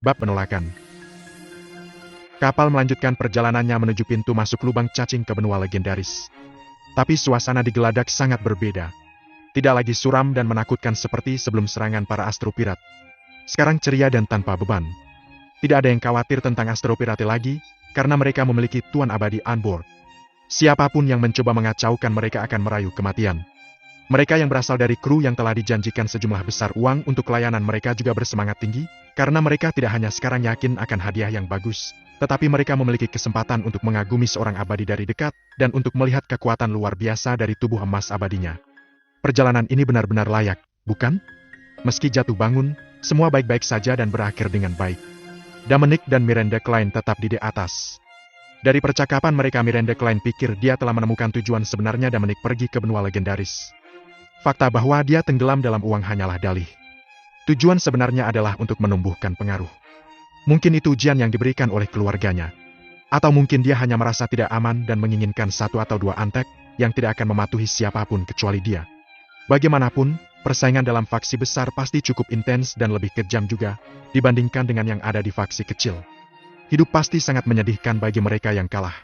Bab penolakan. Kapal melanjutkan perjalanannya menuju pintu masuk lubang cacing ke benua legendaris. Tapi suasana di Geladak sangat berbeda. Tidak lagi suram dan menakutkan seperti sebelum serangan para astropirat. Sekarang ceria dan tanpa beban. Tidak ada yang khawatir tentang astropirati lagi, karena mereka memiliki tuan abadi on board. Siapapun yang mencoba mengacaukan mereka akan merayu kematian. Mereka yang berasal dari kru yang telah dijanjikan sejumlah besar uang untuk layanan mereka juga bersemangat tinggi, karena mereka tidak hanya sekarang yakin akan hadiah yang bagus, tetapi mereka memiliki kesempatan untuk mengagumi seorang abadi dari dekat, dan untuk melihat kekuatan luar biasa dari tubuh emas abadinya. Perjalanan ini benar-benar layak, bukan? Meski jatuh bangun, semua baik-baik saja dan berakhir dengan baik. Dominic dan Miranda Klein tetap di atas. Dari percakapan mereka, Miranda Klein pikir dia telah menemukan tujuan sebenarnya Dominic pergi ke benua legendaris. Fakta bahwa dia tenggelam dalam uang hanyalah dalih. Tujuan sebenarnya adalah untuk menumbuhkan pengaruh. Mungkin itu ujian yang diberikan oleh keluarganya. Atau mungkin dia hanya merasa tidak aman dan menginginkan satu atau dua antek yang tidak akan mematuhi siapapun kecuali dia. Bagaimanapun, persaingan dalam faksi besar pasti cukup intens dan lebih kejam juga dibandingkan dengan yang ada di faksi kecil. Hidup pasti sangat menyedihkan bagi mereka yang kalah.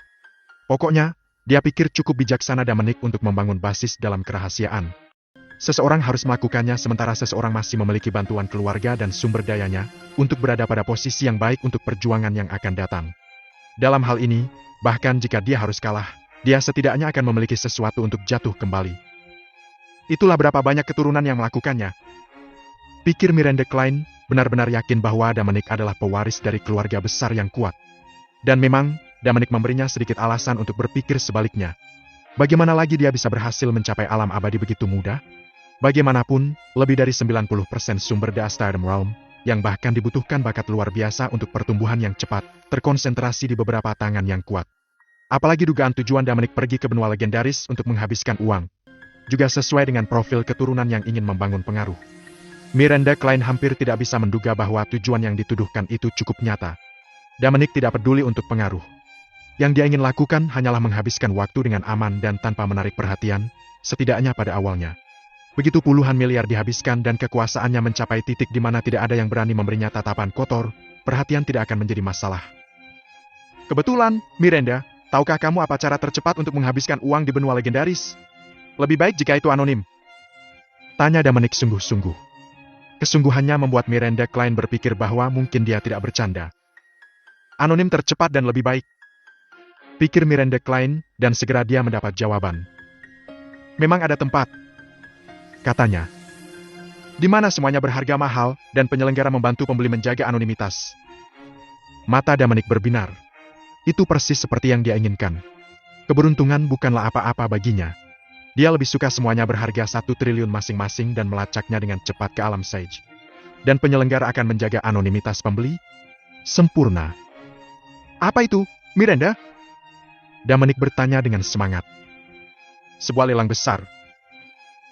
Pokoknya, dia pikir cukup bijaksana Dominic untuk membangun basis dalam kerahasiaan. Seseorang harus melakukannya sementara seseorang masih memiliki bantuan keluarga dan sumber dayanya untuk berada pada posisi yang baik untuk perjuangan yang akan datang. Dalam hal ini, bahkan jika dia harus kalah, dia setidaknya akan memiliki sesuatu untuk jatuh kembali. Itulah berapa banyak keturunan yang melakukannya. Pikir Miranda Klein, benar-benar yakin bahwa Dominic adalah pewaris dari keluarga besar yang kuat. Dan memang, Dominic memberinya sedikit alasan untuk berpikir sebaliknya. Bagaimana lagi dia bisa berhasil mencapai alam abadi begitu mudah? Bagaimanapun, lebih dari 90% sumber daya Stardom Realm, yang bahkan dibutuhkan bakat luar biasa untuk pertumbuhan yang cepat, terkonsentrasi di beberapa tangan yang kuat. Apalagi dugaan tujuan Dominic pergi ke benua legendaris untuk menghabiskan uang, juga sesuai dengan profil keturunan yang ingin membangun pengaruh. Miranda Klein hampir tidak bisa menduga bahwa tujuan yang dituduhkan itu cukup nyata. Dominic tidak peduli untuk pengaruh. Yang dia ingin lakukan hanyalah menghabiskan waktu dengan aman dan tanpa menarik perhatian, setidaknya pada awalnya. Begitu puluhan miliar dihabiskan dan kekuasaannya mencapai titik di mana tidak ada yang berani memberinya tatapan kotor, perhatian tidak akan menjadi masalah. Kebetulan, Miranda, tahukah kamu apa cara tercepat untuk menghabiskan uang di benua legendaris? Lebih baik jika itu anonim. Tanya Dominic sungguh-sungguh. Kesungguhannya membuat Miranda Klein berpikir bahwa mungkin dia tidak bercanda. Anonim tercepat dan lebih baik. Pikir Miranda Klein, dan segera dia mendapat jawaban. Memang ada tempat, katanya. Di mana semuanya berharga mahal, dan penyelenggara membantu pembeli menjaga anonimitas. Mata Dominic berbinar. Itu persis seperti yang dia inginkan. Keberuntungan bukanlah apa-apa baginya. Dia lebih suka semuanya berharga 1 triliun masing-masing dan melacaknya dengan cepat ke alam Sage. Dan penyelenggara akan menjaga anonimitas pembeli? Sempurna. Apa itu, Miranda? Dominic bertanya dengan semangat. Sebuah lelang besar.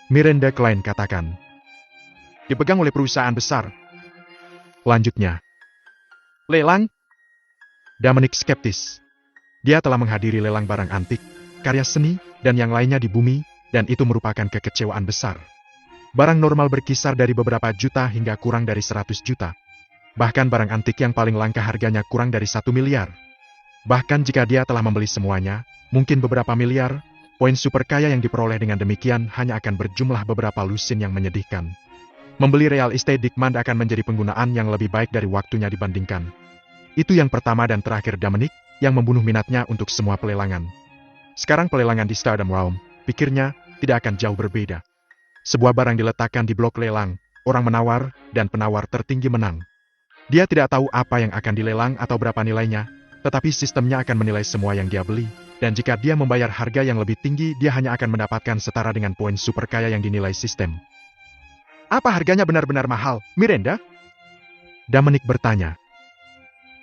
Miranda Klein katakan. Dipegang oleh perusahaan besar. Lanjutnya. Lelang? Dominic skeptis. Dia telah menghadiri lelang barang antik, karya seni, dan yang lainnya di bumi, dan itu merupakan kekecewaan besar. Barang normal berkisar dari beberapa juta hingga kurang dari 100 juta. Bahkan barang antik yang paling langka harganya kurang dari 1 miliar. Bahkan jika dia telah membeli semuanya, mungkin beberapa miliar, poin super kaya yang diperoleh dengan demikian hanya akan berjumlah beberapa lusin yang menyedihkan. Membeli real estate di Kmand akan menjadi penggunaan yang lebih baik dari waktunya dibandingkan. Itu yang pertama dan terakhir Dominic, yang membunuh minatnya untuk semua pelelangan. Sekarang pelelangan di Stardom Realm, pikirnya, tidak akan jauh berbeda. Sebuah barang diletakkan di blok lelang, orang menawar, dan penawar tertinggi menang. Dia tidak tahu apa yang akan dilelang atau berapa nilainya, tetapi sistemnya akan menilai semua yang dia beli. Dan jika dia membayar harga yang lebih tinggi, dia hanya akan mendapatkan setara dengan poin super kaya yang dinilai sistem. Apa harganya benar-benar mahal, Miranda? Dominic bertanya.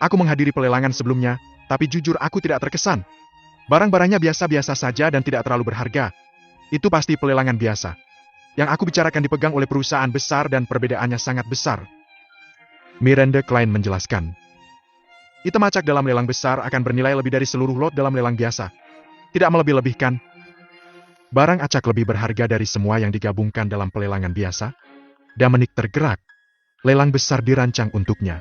Aku menghadiri pelelangan sebelumnya, tapi jujur aku tidak terkesan. Barang-barangnya biasa-biasa saja dan tidak terlalu berharga. Itu pasti pelelangan biasa. Yang aku bicarakan dipegang oleh perusahaan besar dan perbedaannya sangat besar. Miranda Klein menjelaskan. Item acak dalam lelang besar akan bernilai lebih dari seluruh lot dalam lelang biasa. Tidak melebih-lebihkan. Barang acak lebih berharga dari semua yang digabungkan dalam pelelangan biasa. Dominic tergerak. Lelang besar dirancang untuknya.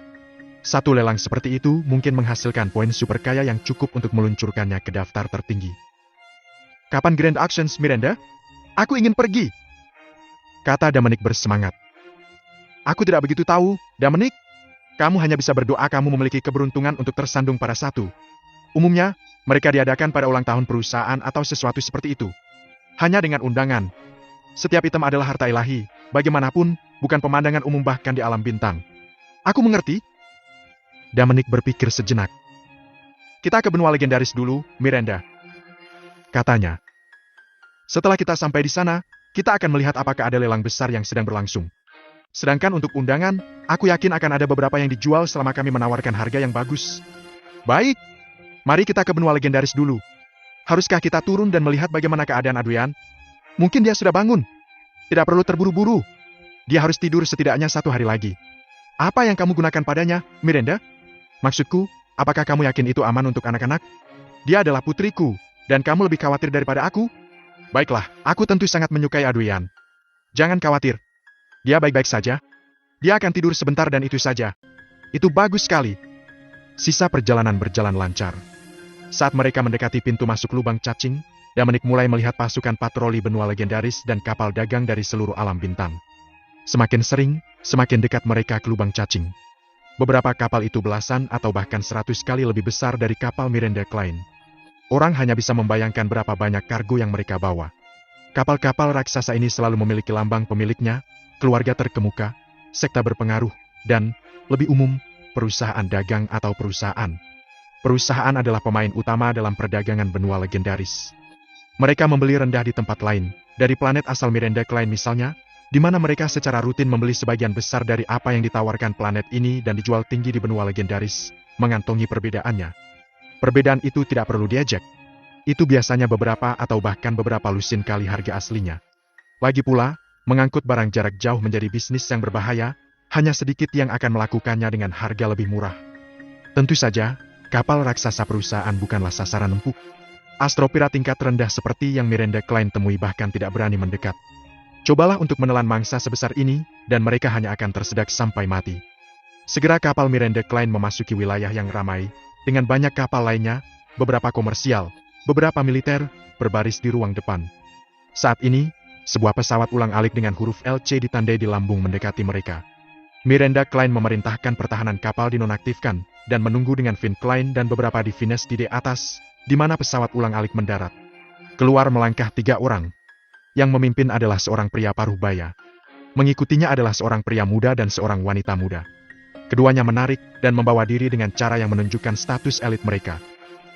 Satu lelang seperti itu mungkin menghasilkan poin super kaya yang cukup untuk meluncurkannya ke daftar tertinggi. Kapan Grand Auctions, Miranda? Aku ingin pergi, kata Dominic bersemangat. Aku tidak begitu tahu, Dominic. Kamu hanya bisa berdoa kamu memiliki keberuntungan untuk tersandung pada satu. Umumnya, mereka diadakan pada ulang tahun perusahaan atau sesuatu seperti itu. Hanya dengan undangan. Setiap item adalah harta ilahi, bagaimanapun, bukan pemandangan umum bahkan di alam bintang. Aku mengerti. Dominic berpikir sejenak. Kita ke benua legendaris dulu, Miranda, katanya. Setelah kita sampai di sana, kita akan melihat apakah ada lelang besar yang sedang berlangsung. Sedangkan untuk undangan, aku yakin akan ada beberapa yang dijual selama kami menawarkan harga yang bagus. Baik, mari kita ke benua legendaris dulu. Haruskah kita turun dan melihat bagaimana keadaan Adrian? Mungkin dia sudah bangun. Tidak perlu terburu-buru. Dia harus tidur setidaknya 1 hari lagi. Apa yang kamu gunakan padanya, Miranda? Maksudku, apakah kamu yakin itu aman untuk anak-anak? Dia adalah putriku, dan kamu lebih khawatir daripada aku? Baiklah, aku tentu sangat menyukai Adrian. Jangan khawatir. Dia baik-baik saja. Dia akan tidur sebentar dan itu saja. Itu bagus sekali. Sisa perjalanan berjalan lancar. Saat mereka mendekati pintu masuk lubang cacing, Dominic mulai melihat pasukan patroli benua legendaris dan kapal dagang dari seluruh alam bintang. Semakin sering, semakin dekat mereka ke lubang cacing. Beberapa kapal itu belasan atau bahkan 100 kali lebih besar dari kapal Miranda Klein. Orang hanya bisa membayangkan berapa banyak kargo yang mereka bawa. Kapal-kapal raksasa ini selalu memiliki lambang pemiliknya, keluarga terkemuka, sekte berpengaruh, dan, lebih umum, perusahaan dagang atau perusahaan. Perusahaan adalah pemain utama dalam perdagangan benua legendaris. Mereka membeli rendah di tempat lain, dari planet asal Miranda Klein misalnya, di mana mereka secara rutin membeli sebagian besar dari apa yang ditawarkan planet ini dan dijual tinggi di benua legendaris, mengantongi perbedaannya. Perbedaan itu tidak perlu diejek. Itu biasanya beberapa atau bahkan beberapa lusin kali harga aslinya. Lagi pula, mengangkut barang jarak jauh menjadi bisnis yang berbahaya, hanya sedikit yang akan melakukannya dengan harga lebih murah. Tentu saja, kapal raksasa perusahaan bukanlah sasaran empuk. Astropira tingkat rendah seperti yang Miranda Klein temui bahkan tidak berani mendekat. Cobalah untuk menelan mangsa sebesar ini, dan mereka hanya akan tersedak sampai mati. Segera kapal Miranda Klein memasuki wilayah yang ramai, dengan banyak kapal lainnya, beberapa komersial, beberapa militer, berbaris di ruang depan. Saat ini, sebuah pesawat ulang-alik dengan huruf LC ditandai di lambung mendekati mereka. Miranda Klein memerintahkan pertahanan kapal dinonaktifkan, dan menunggu dengan Finn Klein dan beberapa divines di atas, di mana pesawat ulang-alik mendarat. Keluar melangkah 3 orang. Yang memimpin adalah seorang pria paruh baya. Mengikutinya adalah seorang pria muda dan seorang wanita muda. Keduanya menarik dan membawa diri dengan cara yang menunjukkan status elit mereka.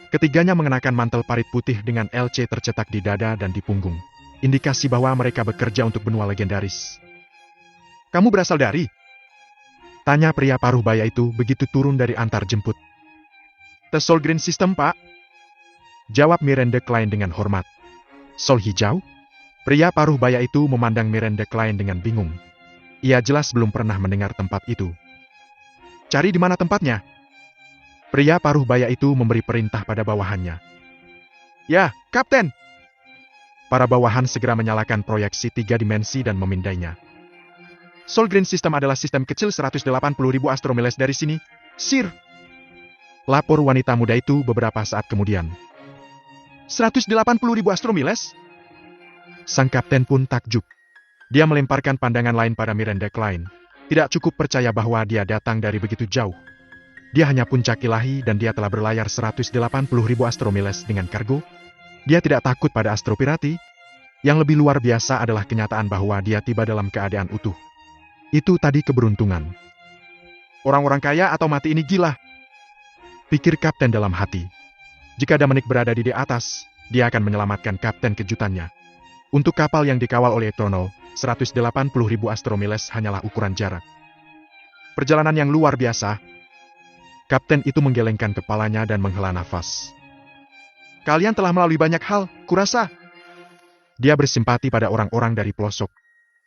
Ketiganya mengenakan mantel parit putih dengan LC tercetak di dada dan di punggung. Indikasi bahwa mereka bekerja untuk benua legendaris. Kamu berasal dari? Tanya pria paruh baya itu begitu turun dari antar jemput. The Sol Green System, Pak. Jawab Miranda Klein dengan hormat. Sol hijau? Pria paruh baya itu memandang Miranda Klein dengan bingung. Ia jelas belum pernah mendengar tempat itu. Cari di mana tempatnya? Pria paruh baya itu memberi perintah pada bawahannya. Ya, Kapten! Para bawahan segera menyalakan proyeksi 3 dimensi dan memindainya. Sol Green System adalah sistem kecil 180.000 astromiles dari sini, Sir. Lapor wanita muda itu beberapa saat kemudian. 180.000 astromiles? Sang kapten pun takjub. Dia melemparkan pandangan lain pada Miranda Klein. Tidak cukup percaya bahwa dia datang dari begitu jauh. Dia hanya puncak ilahi dan dia telah berlayar 180.000 astromiles dengan kargo. Dia tidak takut pada astropirati. Yang lebih luar biasa adalah kenyataan bahwa dia tiba dalam keadaan utuh. Itu tadi keberuntungan. Orang-orang kaya atau mati ini gila, pikir kapten dalam hati. Jika Dominic berada di atas, dia akan menyelamatkan kapten kejutannya. Untuk kapal yang dikawal oleh Eternal, 180.000 astromiles hanyalah ukuran jarak. Perjalanan yang luar biasa. Kapten itu menggelengkan kepalanya dan menghela nafas. Kalian telah melalui banyak hal, kurasa. Dia bersimpati pada orang-orang dari pelosok.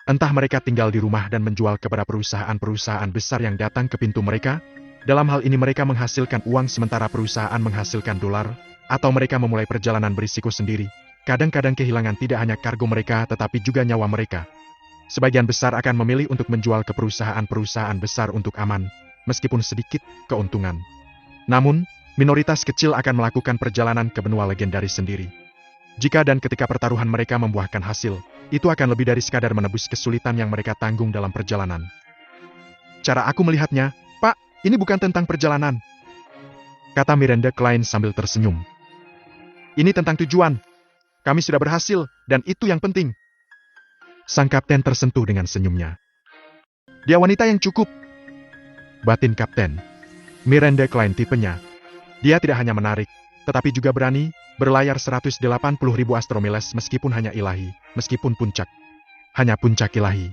Entah mereka tinggal di rumah dan menjual kepada perusahaan-perusahaan besar yang datang ke pintu mereka. Dalam hal ini mereka menghasilkan uang sementara perusahaan menghasilkan dolar, atau mereka memulai perjalanan berisiko sendiri. Kadang-kadang kehilangan tidak hanya kargo mereka tetapi juga nyawa mereka. Sebagian besar akan memilih untuk menjual ke perusahaan-perusahaan besar untuk aman, meskipun sedikit, keuntungan. Namun, minoritas kecil akan melakukan perjalanan ke benua legendaris sendiri. Jika dan ketika pertaruhan mereka membuahkan hasil, itu akan lebih dari sekadar menebus kesulitan yang mereka tanggung dalam perjalanan. Cara aku melihatnya, Pak, ini bukan tentang perjalanan, kata Miranda Klein sambil tersenyum. Ini tentang tujuan. Kami sudah berhasil, dan itu yang penting. Sang kapten tersentuh dengan senyumnya. Dia wanita yang cukup, batin kapten. Miranda Klein tipenya. Dia tidak hanya menarik, tetapi juga berani, berlayar 180.000 astromiles meskipun hanya ilahi, meskipun puncak. Hanya puncak ilahi.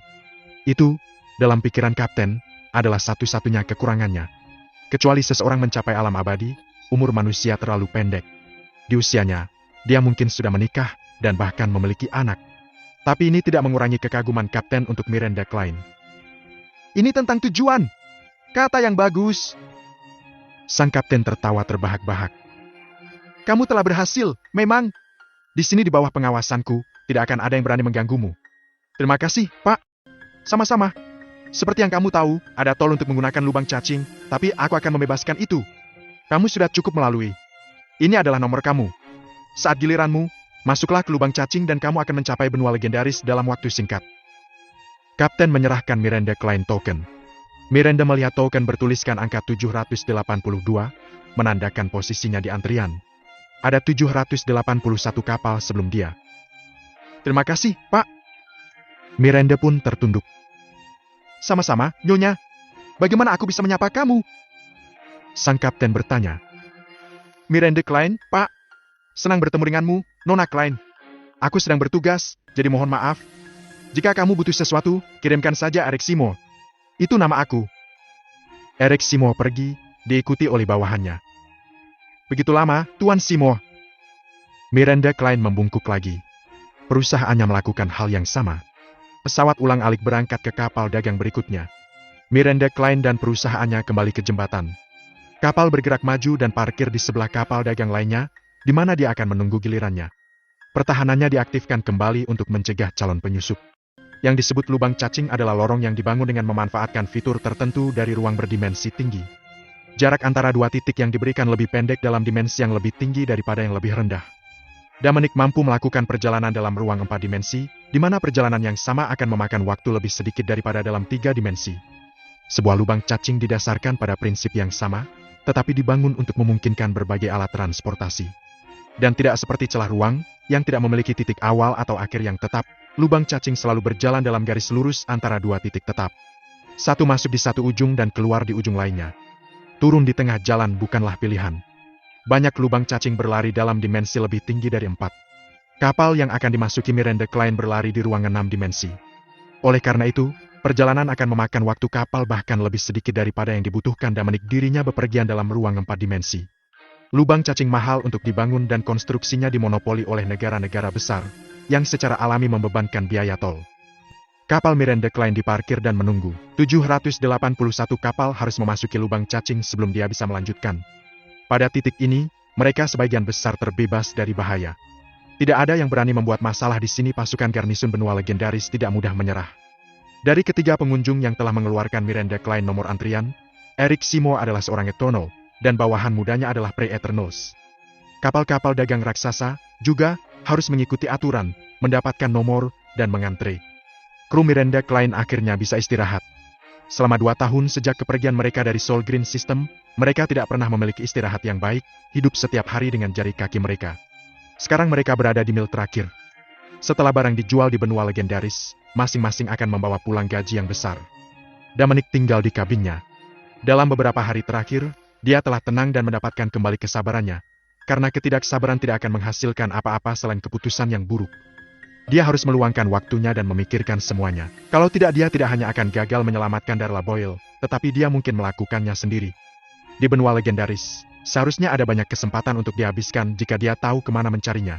Itu, dalam pikiran kapten, adalah satu-satunya kekurangannya. Kecuali seseorang mencapai alam abadi, umur manusia terlalu pendek. Di usianya, dia mungkin sudah menikah, dan bahkan memiliki anak. Tapi ini tidak mengurangi kekaguman kapten untuk Miranda Klein. Ini tentang tujuan. Kata yang bagus. Sang kapten tertawa terbahak-bahak. Kamu telah berhasil, memang. Di sini di bawah pengawasanku, tidak akan ada yang berani mengganggumu. Terima kasih, Pak. Sama-sama. Seperti yang kamu tahu, ada tol untuk menggunakan lubang cacing, tapi aku akan membebaskan itu. Kamu sudah cukup melalui. Ini adalah nomor kamu. Saat giliranmu, masuklah ke lubang cacing dan kamu akan mencapai benua legendaris dalam waktu singkat. Kapten menyerahkan Miranda Klein token. Miranda melihat token bertuliskan angka 782, menandakan posisinya di antrian. Ada 781 kapal sebelum dia. Terima kasih, Pak. Miranda pun tertunduk. Sama-sama, Nyonya. Bagaimana aku bisa menyapa kamu? Sang kapten bertanya. Miranda Klein, Pak. Senang bertemu denganmu, Nona Klein. Aku sedang bertugas, jadi mohon maaf. Jika kamu butuh sesuatu, kirimkan saja Eric Simo. Itu nama aku. Eric Simo pergi, diikuti oleh bawahannya. Begitu lama, Tuan Simo. Miranda Klein membungkuk lagi. Perusahaannya melakukan hal yang sama. Pesawat ulang-alik berangkat ke kapal dagang berikutnya. Miranda Klein dan perusahaannya kembali ke jembatan. Kapal bergerak maju dan parkir di sebelah kapal dagang lainnya, di mana dia akan menunggu gilirannya. Pertahanannya diaktifkan kembali untuk mencegah calon penyusup. Yang disebut lubang cacing adalah lorong yang dibangun dengan memanfaatkan fitur tertentu dari ruang berdimensi tinggi. Jarak antara dua titik yang diberikan lebih pendek dalam dimensi yang lebih tinggi daripada yang lebih rendah. Dominic mampu melakukan perjalanan dalam ruang 4 dimensi, di mana perjalanan yang sama akan memakan waktu lebih sedikit daripada dalam 3 dimensi. Sebuah lubang cacing didasarkan pada prinsip yang sama, tetapi dibangun untuk memungkinkan berbagai alat transportasi. Dan tidak seperti celah ruang, yang tidak memiliki titik awal atau akhir yang tetap, lubang cacing selalu berjalan dalam garis lurus antara dua titik tetap. Satu masuk di satu ujung dan keluar di ujung lainnya. Turun di tengah jalan bukanlah pilihan. Banyak lubang cacing berlari dalam dimensi lebih tinggi dari 4. Kapal yang akan dimasuki Miranda Klein berlari di ruang 6 dimensi. Oleh karena itu, perjalanan akan memakan waktu kapal bahkan lebih sedikit daripada yang dibutuhkan Dominic dirinya bepergian dalam ruang 4 dimensi. Lubang cacing mahal untuk dibangun dan konstruksinya dimonopoli oleh negara-negara besar, yang secara alami membebankan biaya tol. Kapal Miranda Klein diparkir dan menunggu. 781 kapal harus memasuki lubang cacing sebelum dia bisa melanjutkan. Pada titik ini, mereka sebagian besar terbebas dari bahaya. Tidak ada yang berani membuat masalah di sini. Pasukan garnisun benua legendaris tidak mudah menyerah. Dari ketiga pengunjung yang telah mengeluarkan Miranda Klein nomor antrian, Eric Simo adalah seorang Eternal, dan bawahan mudanya adalah Pre-Eternals. Kapal-kapal dagang raksasa juga harus mengikuti aturan, mendapatkan nomor, dan mengantre. Kru Miranda Klein akhirnya bisa istirahat. Selama 2 tahun sejak kepergian mereka dari Soul Green System, mereka tidak pernah memiliki istirahat yang baik, hidup setiap hari dengan jari kaki mereka. Sekarang mereka berada di mil terakhir. Setelah barang dijual di benua legendaris, masing-masing akan membawa pulang gaji yang besar. Dominic tinggal di kabinnya. Dalam beberapa hari terakhir, dia telah tenang dan mendapatkan kembali kesabarannya, karena ketidaksabaran tidak akan menghasilkan apa-apa selain keputusan yang buruk. Dia harus meluangkan waktunya dan memikirkan semuanya. Kalau tidak, dia tidak hanya akan gagal menyelamatkan Darla Boyle, tetapi dia mungkin melakukannya sendiri. Di benua legendaris, seharusnya ada banyak kesempatan untuk dihabiskan jika dia tahu kemana mencarinya.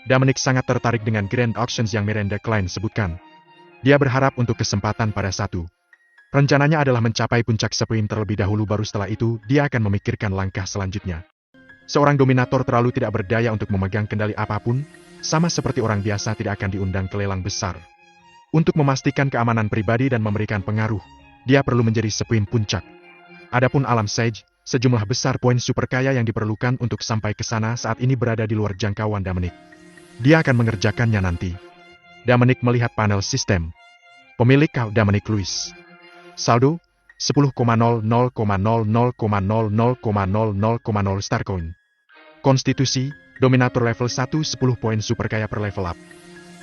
Dominic sangat tertarik dengan Grand Auctions yang Miranda Klein sebutkan. Dia berharap untuk kesempatan pada satu. Rencananya adalah mencapai puncak sprint terlebih dahulu, baru setelah itu dia akan memikirkan langkah selanjutnya. Seorang dominator terlalu tidak berdaya untuk memegang kendali apapun, sama seperti orang biasa tidak akan diundang ke lelang besar. Untuk memastikan keamanan pribadi dan memberikan pengaruh, dia perlu menjadi sprint puncak. Adapun alam Sage, sejumlah besar poin super kaya yang diperlukan untuk sampai ke sana saat ini berada di luar jangkauan Dominic. Dia akan mengerjakannya nanti. Dominic melihat panel sistem. Pemilik Dominic Lewis. Saldo, 10,00,00,00,00,00,00 Starcoin. Konstitusi, Dominator level 1 10 poin super kaya per level up.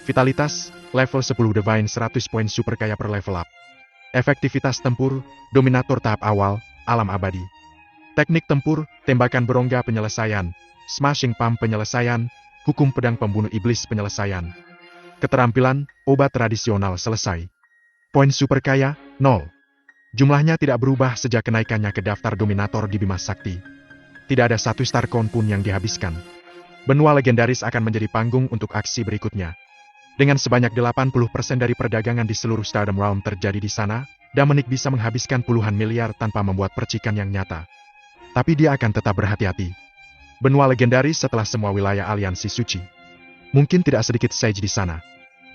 Vitalitas, level 10 Divine 100 poin super kaya per level up. Efektivitas tempur, Dominator tahap awal, alam abadi. Teknik tempur, tembakan berongga penyelesaian, smashing pump penyelesaian, hukum pedang pembunuh iblis penyelesaian. Keterampilan, obat tradisional selesai. Poin super kaya, 0. Jumlahnya tidak berubah sejak kenaikannya ke daftar Dominator di Bima Sakti. Tidak ada satu Starcoin pun yang dihabiskan. Benua legendaris akan menjadi panggung untuk aksi berikutnya. Dengan sebanyak 80% dari perdagangan di seluruh Stardom Realm terjadi di sana, Dominic bisa menghabiskan puluhan miliar tanpa membuat percikan yang nyata. Tapi dia akan tetap berhati-hati. Benua legendaris setelah semua wilayah aliansi suci. Mungkin tidak sedikit Sage di sana.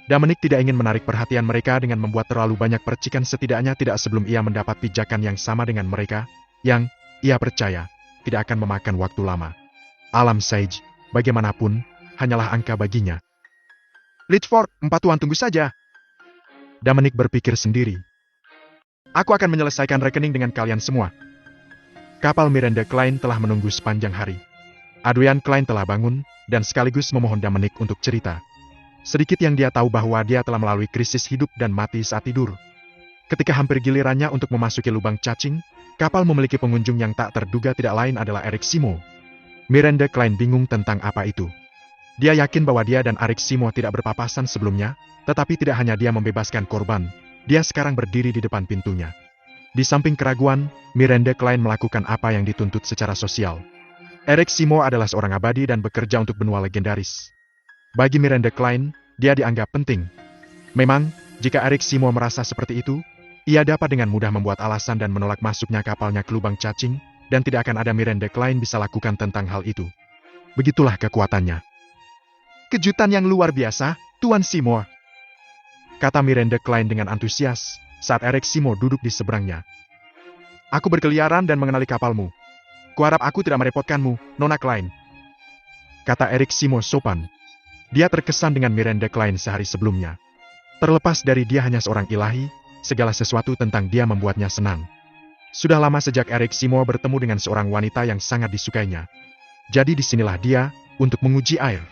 Dominic tidak ingin menarik perhatian mereka dengan membuat terlalu banyak percikan, setidaknya tidak sebelum ia mendapat pijakan yang sama dengan mereka, yang, ia percaya, tidak akan memakan waktu lama. Alam Sage, bagaimanapun, hanyalah angka baginya. Litchford, 4 tuan tunggu saja. Dominic berpikir sendiri. Aku akan menyelesaikan rekening dengan kalian semua. Kapal Miranda Klein telah menunggu sepanjang hari. Adrian Klein telah bangun, dan sekaligus memohon Dominic untuk cerita. Sedikit yang dia tahu bahwa dia telah melalui krisis hidup dan mati saat tidur. Ketika hampir gilirannya untuk memasuki lubang cacing, kapal memiliki pengunjung yang tak terduga tidak lain adalah Eric Simo. Miranda Klein bingung tentang apa itu. Dia yakin bahwa dia dan Eric Simo tidak berpapasan sebelumnya, tetapi tidak hanya dia membebaskan korban, dia sekarang berdiri di depan pintunya. Di samping keraguan, Miranda Klein melakukan apa yang dituntut secara sosial. Eric Simo adalah seorang abadi dan bekerja untuk benua legendaris. Bagi Miranda Klein, dia dianggap penting. Memang, jika Eric Simo merasa seperti itu, ia dapat dengan mudah membuat alasan dan menolak masuknya kapalnya ke lubang cacing, dan tidak akan ada Miranda Klein bisa lakukan tentang hal itu. Begitulah kekuatannya. Kejutan yang luar biasa, Tuan Simo, kata Miranda Klein dengan antusias, saat Eric Simo duduk di seberangnya. Aku berkeliaran dan mengenali kapalmu. Kuharap aku tidak merepotkanmu, Nona Klein, kata Eric Simo sopan. Dia terkesan dengan Miranda Klein sehari sebelumnya. Terlepas dari dia hanya seorang ilahi, segala sesuatu tentang dia membuatnya senang. Sudah lama sejak Eric Simo bertemu dengan seorang wanita yang sangat disukainya. Jadi disinilah dia, untuk menguji air.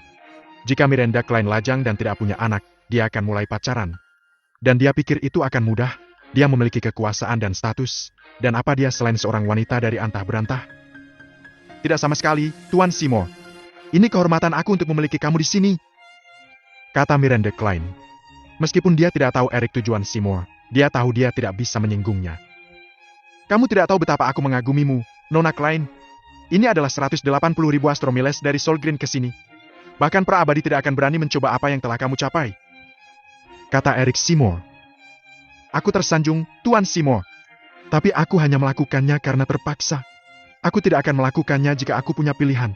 Jika Miranda Klein lajang dan tidak punya anak, dia akan mulai pacaran. Dan dia pikir itu akan mudah, dia memiliki kekuasaan dan status, dan apa dia selain seorang wanita dari antah berantah? Tidak sama sekali, Tuan Simo. Ini kehormatan aku untuk memiliki kamu di sini, kata Miranda Klein. Meskipun dia tidak tahu Eric tujuan Simo, dia tahu dia tidak bisa menyinggungnya. Kamu tidak tahu betapa aku mengagumimu, Nona Klein. Ini adalah 180.000 astromiles dari Soul Green ke sini. Bahkan pra abadi tidak akan berani mencoba apa yang telah kamu capai, kata Eric Simo. Aku tersanjung, Tuan Simo. Tapi aku hanya melakukannya karena terpaksa. Aku tidak akan melakukannya jika aku punya pilihan,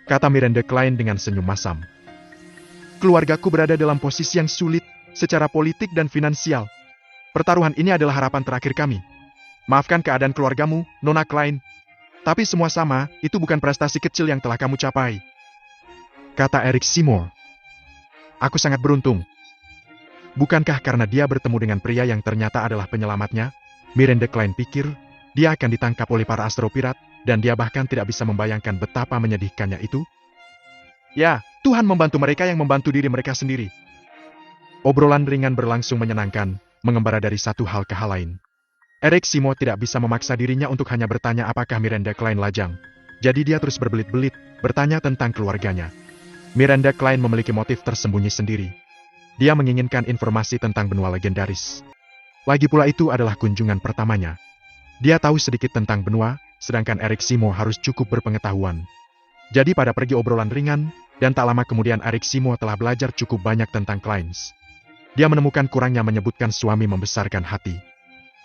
kata Miranda Klein dengan senyum masam. Keluargaku berada dalam posisi yang sulit, secara politik dan finansial. Pertaruhan ini adalah harapan terakhir kami. Maafkan keadaan keluargamu, Nona Klein. Tapi semua sama, itu bukan prestasi kecil yang telah kamu capai, kata Eric Simo. Aku sangat beruntung. Bukankah karena dia bertemu dengan pria yang ternyata adalah penyelamatnya? Miranda Klein pikir, dia akan ditangkap oleh para astropirat, dan dia bahkan tidak bisa membayangkan betapa menyedihkannya itu. Ya, Tuhan membantu mereka yang membantu diri mereka sendiri. Obrolan ringan berlangsung menyenangkan, mengembara dari satu hal ke hal lain. Eric Simo tidak bisa memaksa dirinya untuk hanya bertanya apakah Miranda Klein lajang. Jadi dia terus berbelit-belit, bertanya tentang keluarganya. Miranda Klein memiliki motif tersembunyi sendiri. Dia menginginkan informasi tentang benua legendaris. Lagi pula itu adalah kunjungan pertamanya. Dia tahu sedikit tentang benua, sedangkan Eric Simo harus cukup berpengetahuan. Jadi pada pergi obrolan ringan, dan tak lama kemudian Eric Simo telah belajar cukup banyak tentang Kleins. Dia menemukan kurangnya menyebutkan suami membesarkan hati.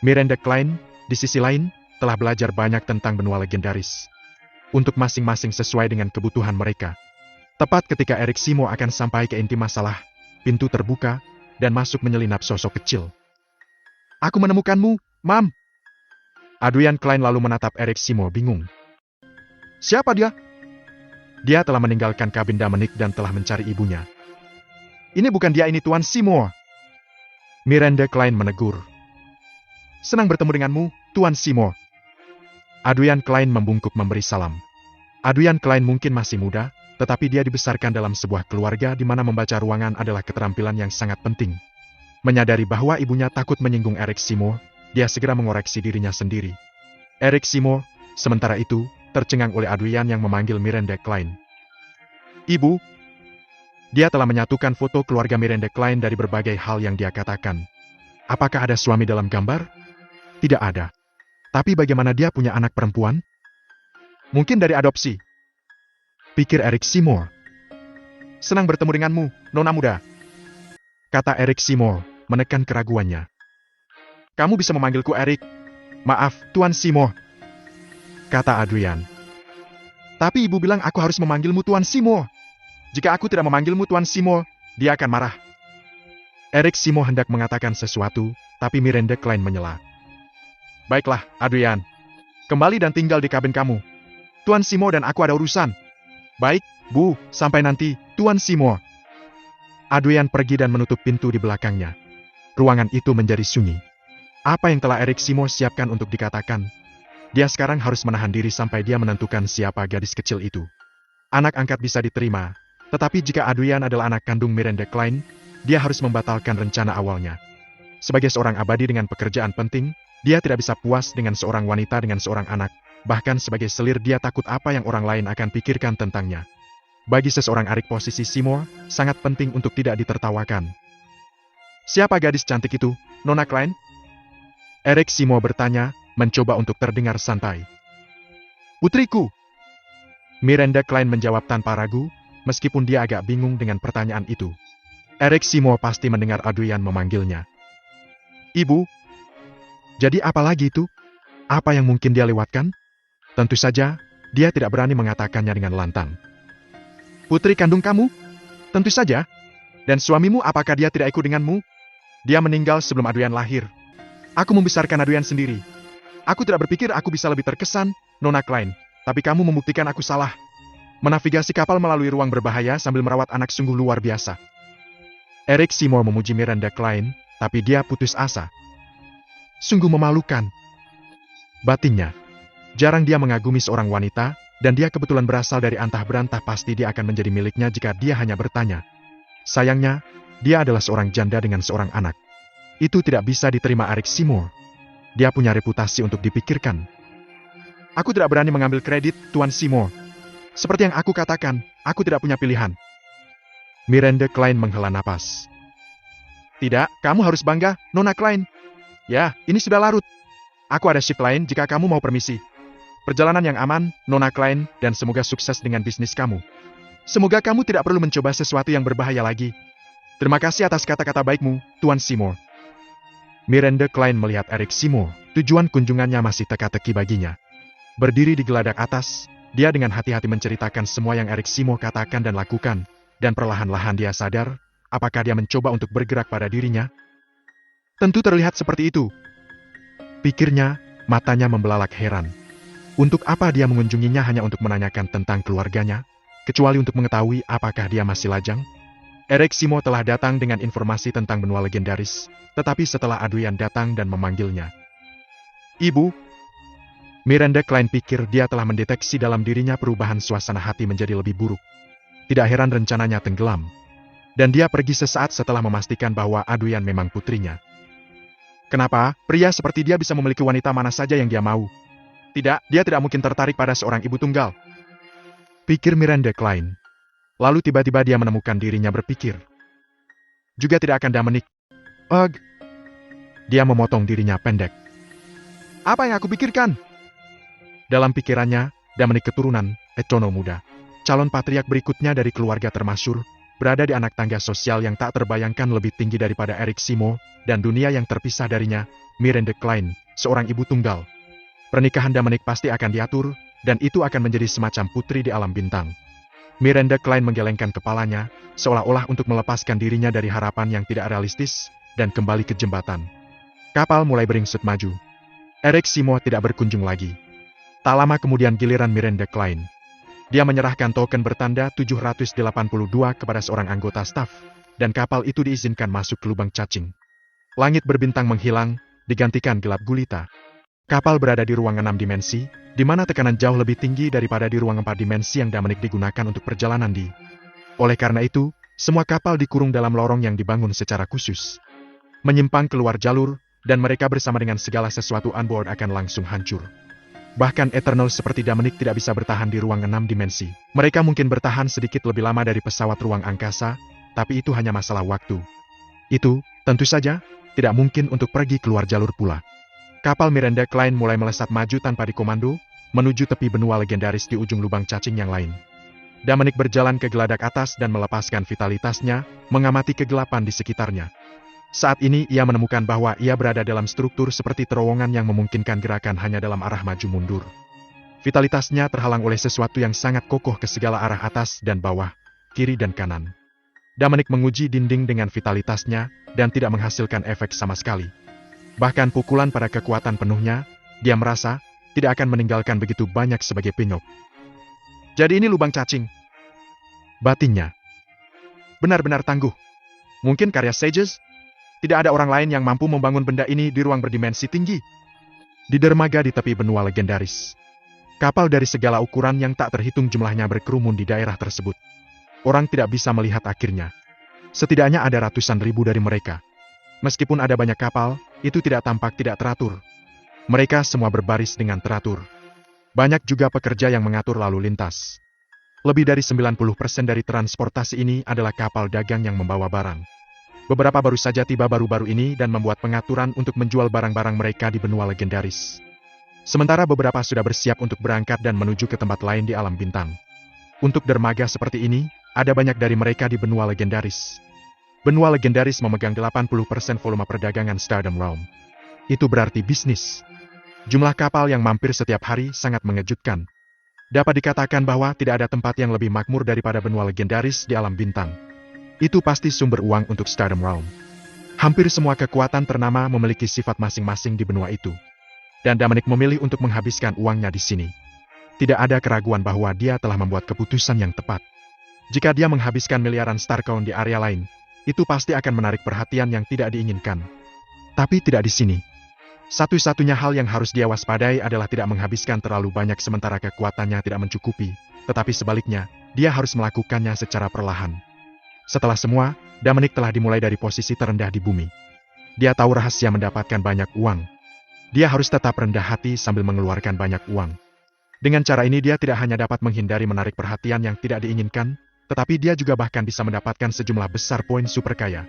Miranda Klein, di sisi lain, telah belajar banyak tentang benua legendaris. Untuk masing-masing sesuai dengan kebutuhan mereka. Tepat ketika Eric Simo akan sampai ke inti masalah, pintu terbuka, dan masuk menyelinap sosok kecil. Aku menemukanmu, Mam, Adrian Klein lalu menatap Eric Seymour bingung. Siapa dia? Dia telah meninggalkan kabin Dominic dan telah mencari ibunya. Ini bukan dia, ini Tuan Seymour. Miranda Klein menegur. Senang bertemu denganmu, Tuan Seymour. Adrian Klein membungkuk memberi salam. Adrian Klein mungkin masih muda, tetapi dia dibesarkan dalam sebuah keluarga di mana membaca ruangan adalah keterampilan yang sangat penting. Menyadari bahwa ibunya takut menyinggung Eric Seymour, dia segera mengoreksi dirinya sendiri. Eric Seymour, sementara itu, tercengang oleh Adrian yang memanggil Miranda Klein. Ibu, dia telah menyatukan foto keluarga Miranda Klein dari berbagai hal yang dia katakan. Apakah ada suami dalam gambar? Tidak ada. Tapi bagaimana dia punya anak perempuan? Mungkin dari adopsi. Pikir Eric Seymour. Senang bertemu denganmu, nona muda. Kata Eric Seymour, menekan keraguannya. Kamu bisa memanggilku Eric. Maaf, Tuan Seymour. Kata Adrian. Tapi ibu bilang aku harus memanggilmu Tuan Seymour. Jika aku tidak memanggilmu Tuan Seymour, dia akan marah. Eric Seymour hendak mengatakan sesuatu, tapi Miranda Klein menyela. Baiklah, Adrian. Kembali dan tinggal di kabin kamu. Tuan Seymour dan aku ada urusan. Baik, Bu, sampai nanti, Tuan Seymour. Adrian pergi dan menutup pintu di belakangnya. Ruangan itu menjadi sunyi. Apa yang telah Eric Seymour siapkan untuk dikatakan? Dia sekarang harus menahan diri sampai dia menentukan siapa gadis kecil itu. Anak angkat bisa diterima, tetapi jika Adrian adalah anak kandung Miranda Klein, dia harus membatalkan rencana awalnya. Sebagai seorang abadi dengan pekerjaan penting, dia tidak bisa puas dengan seorang wanita dengan seorang anak. Bahkan sebagai selir dia takut apa yang orang lain akan pikirkan tentangnya. Bagi seseorang Eric posisi Seymour, sangat penting untuk tidak ditertawakan. Siapa gadis cantik itu, Nona Klein? Eric Seymour bertanya, mencoba untuk terdengar santai. Putriku. Miranda Klein menjawab tanpa ragu, meskipun dia agak bingung dengan pertanyaan itu. Eric Seymour pasti mendengar Adrian memanggilnya. Ibu. Jadi apa lagi itu? Apa yang mungkin dia lewatkan? Tentu saja, dia tidak berani mengatakannya dengan lantang. Putri kandung kamu? Tentu saja. Dan suamimu, apakah dia tidak ikut denganmu? Dia meninggal sebelum Adrian lahir. Aku membesarkan Adrian sendiri. Aku tidak berpikir aku bisa lebih terkesan, Nona Klein. Tapi kamu membuktikan aku salah. Menavigasi kapal melalui ruang berbahaya sambil merawat anak sungguh luar biasa. Eric Seymour memuji Miranda Klein, tapi dia putus asa. Sungguh memalukan. Batinnya. Jarang dia mengagumi seorang wanita, dan dia kebetulan berasal dari antah berantah pasti dia akan menjadi miliknya jika dia hanya bertanya. Sayangnya, dia adalah seorang janda dengan seorang anak. Itu tidak bisa diterima Eric Seymour. Dia punya reputasi untuk dipikirkan. Aku tidak berani mengambil kredit, Tuan Seymour. Seperti yang aku katakan, aku tidak punya pilihan. Miranda Klein menghela napas. Tidak, kamu harus bangga, Nona Klein. Ya, ini sudah larut. Aku ada shift lain jika kamu mau permisi. Perjalanan yang aman, Nona Klein, dan semoga sukses dengan bisnis kamu. Semoga kamu tidak perlu mencoba sesuatu yang berbahaya lagi. Terima kasih atas kata-kata baikmu, Tuan Seymour. Miranda Klein melihat Eric Seymour, tujuan kunjungannya masih teka-teki baginya. Berdiri di geladak atas, dia dengan hati-hati menceritakan semua yang Eric Seymour katakan dan lakukan, dan perlahan-lahan dia sadar, apakah dia mencoba untuk bergerak pada dirinya? Tentu terlihat seperti itu. Pikirnya, matanya membelalak heran. Untuk apa dia mengunjunginya hanya untuk menanyakan tentang keluarganya, kecuali untuk mengetahui apakah dia masih lajang? Eric Seymour telah datang dengan informasi tentang benua legendaris, tetapi setelah Adrian datang dan memanggilnya. Ibu. Miranda Klein pikir dia telah mendeteksi dalam dirinya perubahan suasana hati menjadi lebih buruk. Tidak heran rencananya tenggelam. Dan dia pergi sesaat setelah memastikan bahwa Adrian memang putrinya. Kenapa, pria seperti dia bisa memiliki wanita mana saja yang dia mau? Tidak, dia tidak mungkin tertarik pada seorang ibu tunggal. Pikir Miranda Klein. Lalu tiba-tiba dia menemukan dirinya berpikir. Juga tidak akan Dominic. Ugh. Dia memotong dirinya pendek. Apa yang aku pikirkan? Dalam pikirannya, Dominic keturunan, Etono muda. Calon patriark berikutnya dari keluarga termasyur, berada di anak tangga sosial yang tak terbayangkan lebih tinggi daripada Eric Seymour, dan dunia yang terpisah darinya, Miranda Klein, seorang ibu tunggal. Pernikahan Dominic pasti akan diatur, dan itu akan menjadi semacam putri di alam bintang. Miranda Klein menggelengkan kepalanya, seolah-olah untuk melepaskan dirinya dari harapan yang tidak realistis, dan kembali ke jembatan. Kapal mulai beringsut maju. Eric Simo tidak berkunjung lagi. Tak lama kemudian giliran Miranda Klein. Dia menyerahkan token bertanda 782 kepada seorang anggota staf, dan kapal itu diizinkan masuk ke lubang cacing. Langit berbintang menghilang, digantikan gelap gulita. Kapal berada di ruang 6 dimensi, di mana tekanan jauh lebih tinggi daripada di ruang 4 dimensi yang Dominic digunakan untuk perjalanan di. Oleh karena itu, semua kapal dikurung dalam lorong yang dibangun secara khusus. Menyimpang keluar jalur, dan mereka bersama dengan segala sesuatu on board akan langsung hancur. Bahkan Eternal seperti Dominic tidak bisa bertahan di ruang 6 dimensi. Mereka mungkin bertahan sedikit lebih lama dari pesawat ruang angkasa, tapi itu hanya masalah waktu. Itu, tentu saja, tidak mungkin untuk pergi keluar jalur pula. Kapal Miranda Klein mulai melesat maju tanpa dikomando, menuju tepi benua legendaris di ujung lubang cacing yang lain. Dominic berjalan ke geladak atas dan melepaskan vitalitasnya, mengamati kegelapan di sekitarnya. Saat ini ia menemukan bahwa ia berada dalam struktur seperti terowongan yang memungkinkan gerakan hanya dalam arah maju mundur. Vitalitasnya terhalang oleh sesuatu yang sangat kokoh ke segala arah atas dan bawah, kiri dan kanan. Dominic menguji dinding dengan vitalitasnya, dan tidak menghasilkan efek sama sekali. Bahkan pukulan pada kekuatan penuhnya, dia merasa, tidak akan meninggalkan begitu banyak sebagai penyok. Jadi ini lubang cacing. Batinnya. Benar-benar tangguh. Mungkin karya Sages? Tidak ada orang lain yang mampu membangun benda ini di ruang berdimensi tinggi. Di dermaga di tepi benua legendaris. Kapal dari segala ukuran yang tak terhitung jumlahnya berkerumun di daerah tersebut. Orang tidak bisa melihat akhirnya. Setidaknya ada ratusan ribu dari mereka. Meskipun ada banyak kapal, itu tidak tampak tidak teratur. Mereka semua berbaris dengan teratur. Banyak juga pekerja yang mengatur lalu lintas. Lebih dari 90% dari transportasi ini adalah kapal dagang yang membawa barang. Beberapa baru saja tiba baru-baru ini dan membuat pengaturan untuk menjual barang-barang mereka di benua legendaris. Sementara beberapa sudah bersiap untuk berangkat dan menuju ke tempat lain di alam bintang. Untuk dermaga seperti ini, ada banyak dari mereka di benua legendaris. Benua legendaris memegang 80% volume perdagangan Stardom Realm. Itu berarti bisnis. Jumlah kapal yang mampir setiap hari sangat mengejutkan. Dapat dikatakan bahwa tidak ada tempat yang lebih makmur daripada benua legendaris di alam bintang. Itu pasti sumber uang untuk Stardom Realm. Hampir semua kekuatan ternama memiliki sifat masing-masing di benua itu. Dan Dominic memilih untuk menghabiskan uangnya di sini. Tidak ada keraguan bahwa dia telah membuat keputusan yang tepat. Jika dia menghabiskan miliaran Starcoin di area lain, itu pasti akan menarik perhatian yang tidak diinginkan. Tapi tidak di sini. Satu-satunya hal yang harus dia waspadai adalah tidak menghabiskan terlalu banyak sementara kekuatannya tidak mencukupi, tetapi sebaliknya, dia harus melakukannya secara perlahan. Setelah semua, Dominic telah dimulai dari posisi terendah di bumi. Dia tahu rahasia mendapatkan banyak uang. Dia harus tetap rendah hati sambil mengeluarkan banyak uang. Dengan cara ini dia tidak hanya dapat menghindari menarik perhatian yang tidak diinginkan, tetapi dia juga bahkan bisa mendapatkan sejumlah besar poin super kaya.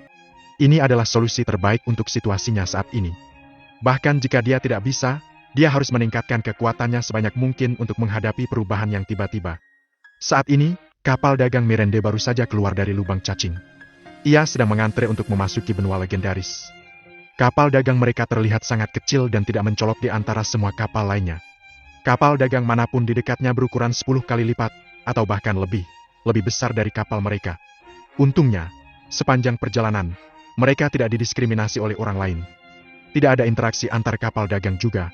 Ini adalah solusi terbaik untuk situasinya saat ini. Bahkan jika dia tidak bisa, dia harus meningkatkan kekuatannya sebanyak mungkin untuk menghadapi perubahan yang tiba-tiba. Saat ini, kapal dagang Miranda baru saja keluar dari lubang cacing. Ia sedang mengantre untuk memasuki benua legendaris. Kapal dagang mereka terlihat sangat kecil dan tidak mencolok di antara semua kapal lainnya. Kapal dagang manapun di dekatnya berukuran 10 kali lipat, atau bahkan lebih besar dari kapal mereka. Untungnya, sepanjang perjalanan, mereka tidak didiskriminasi oleh orang lain. Tidak ada interaksi antar kapal dagang juga.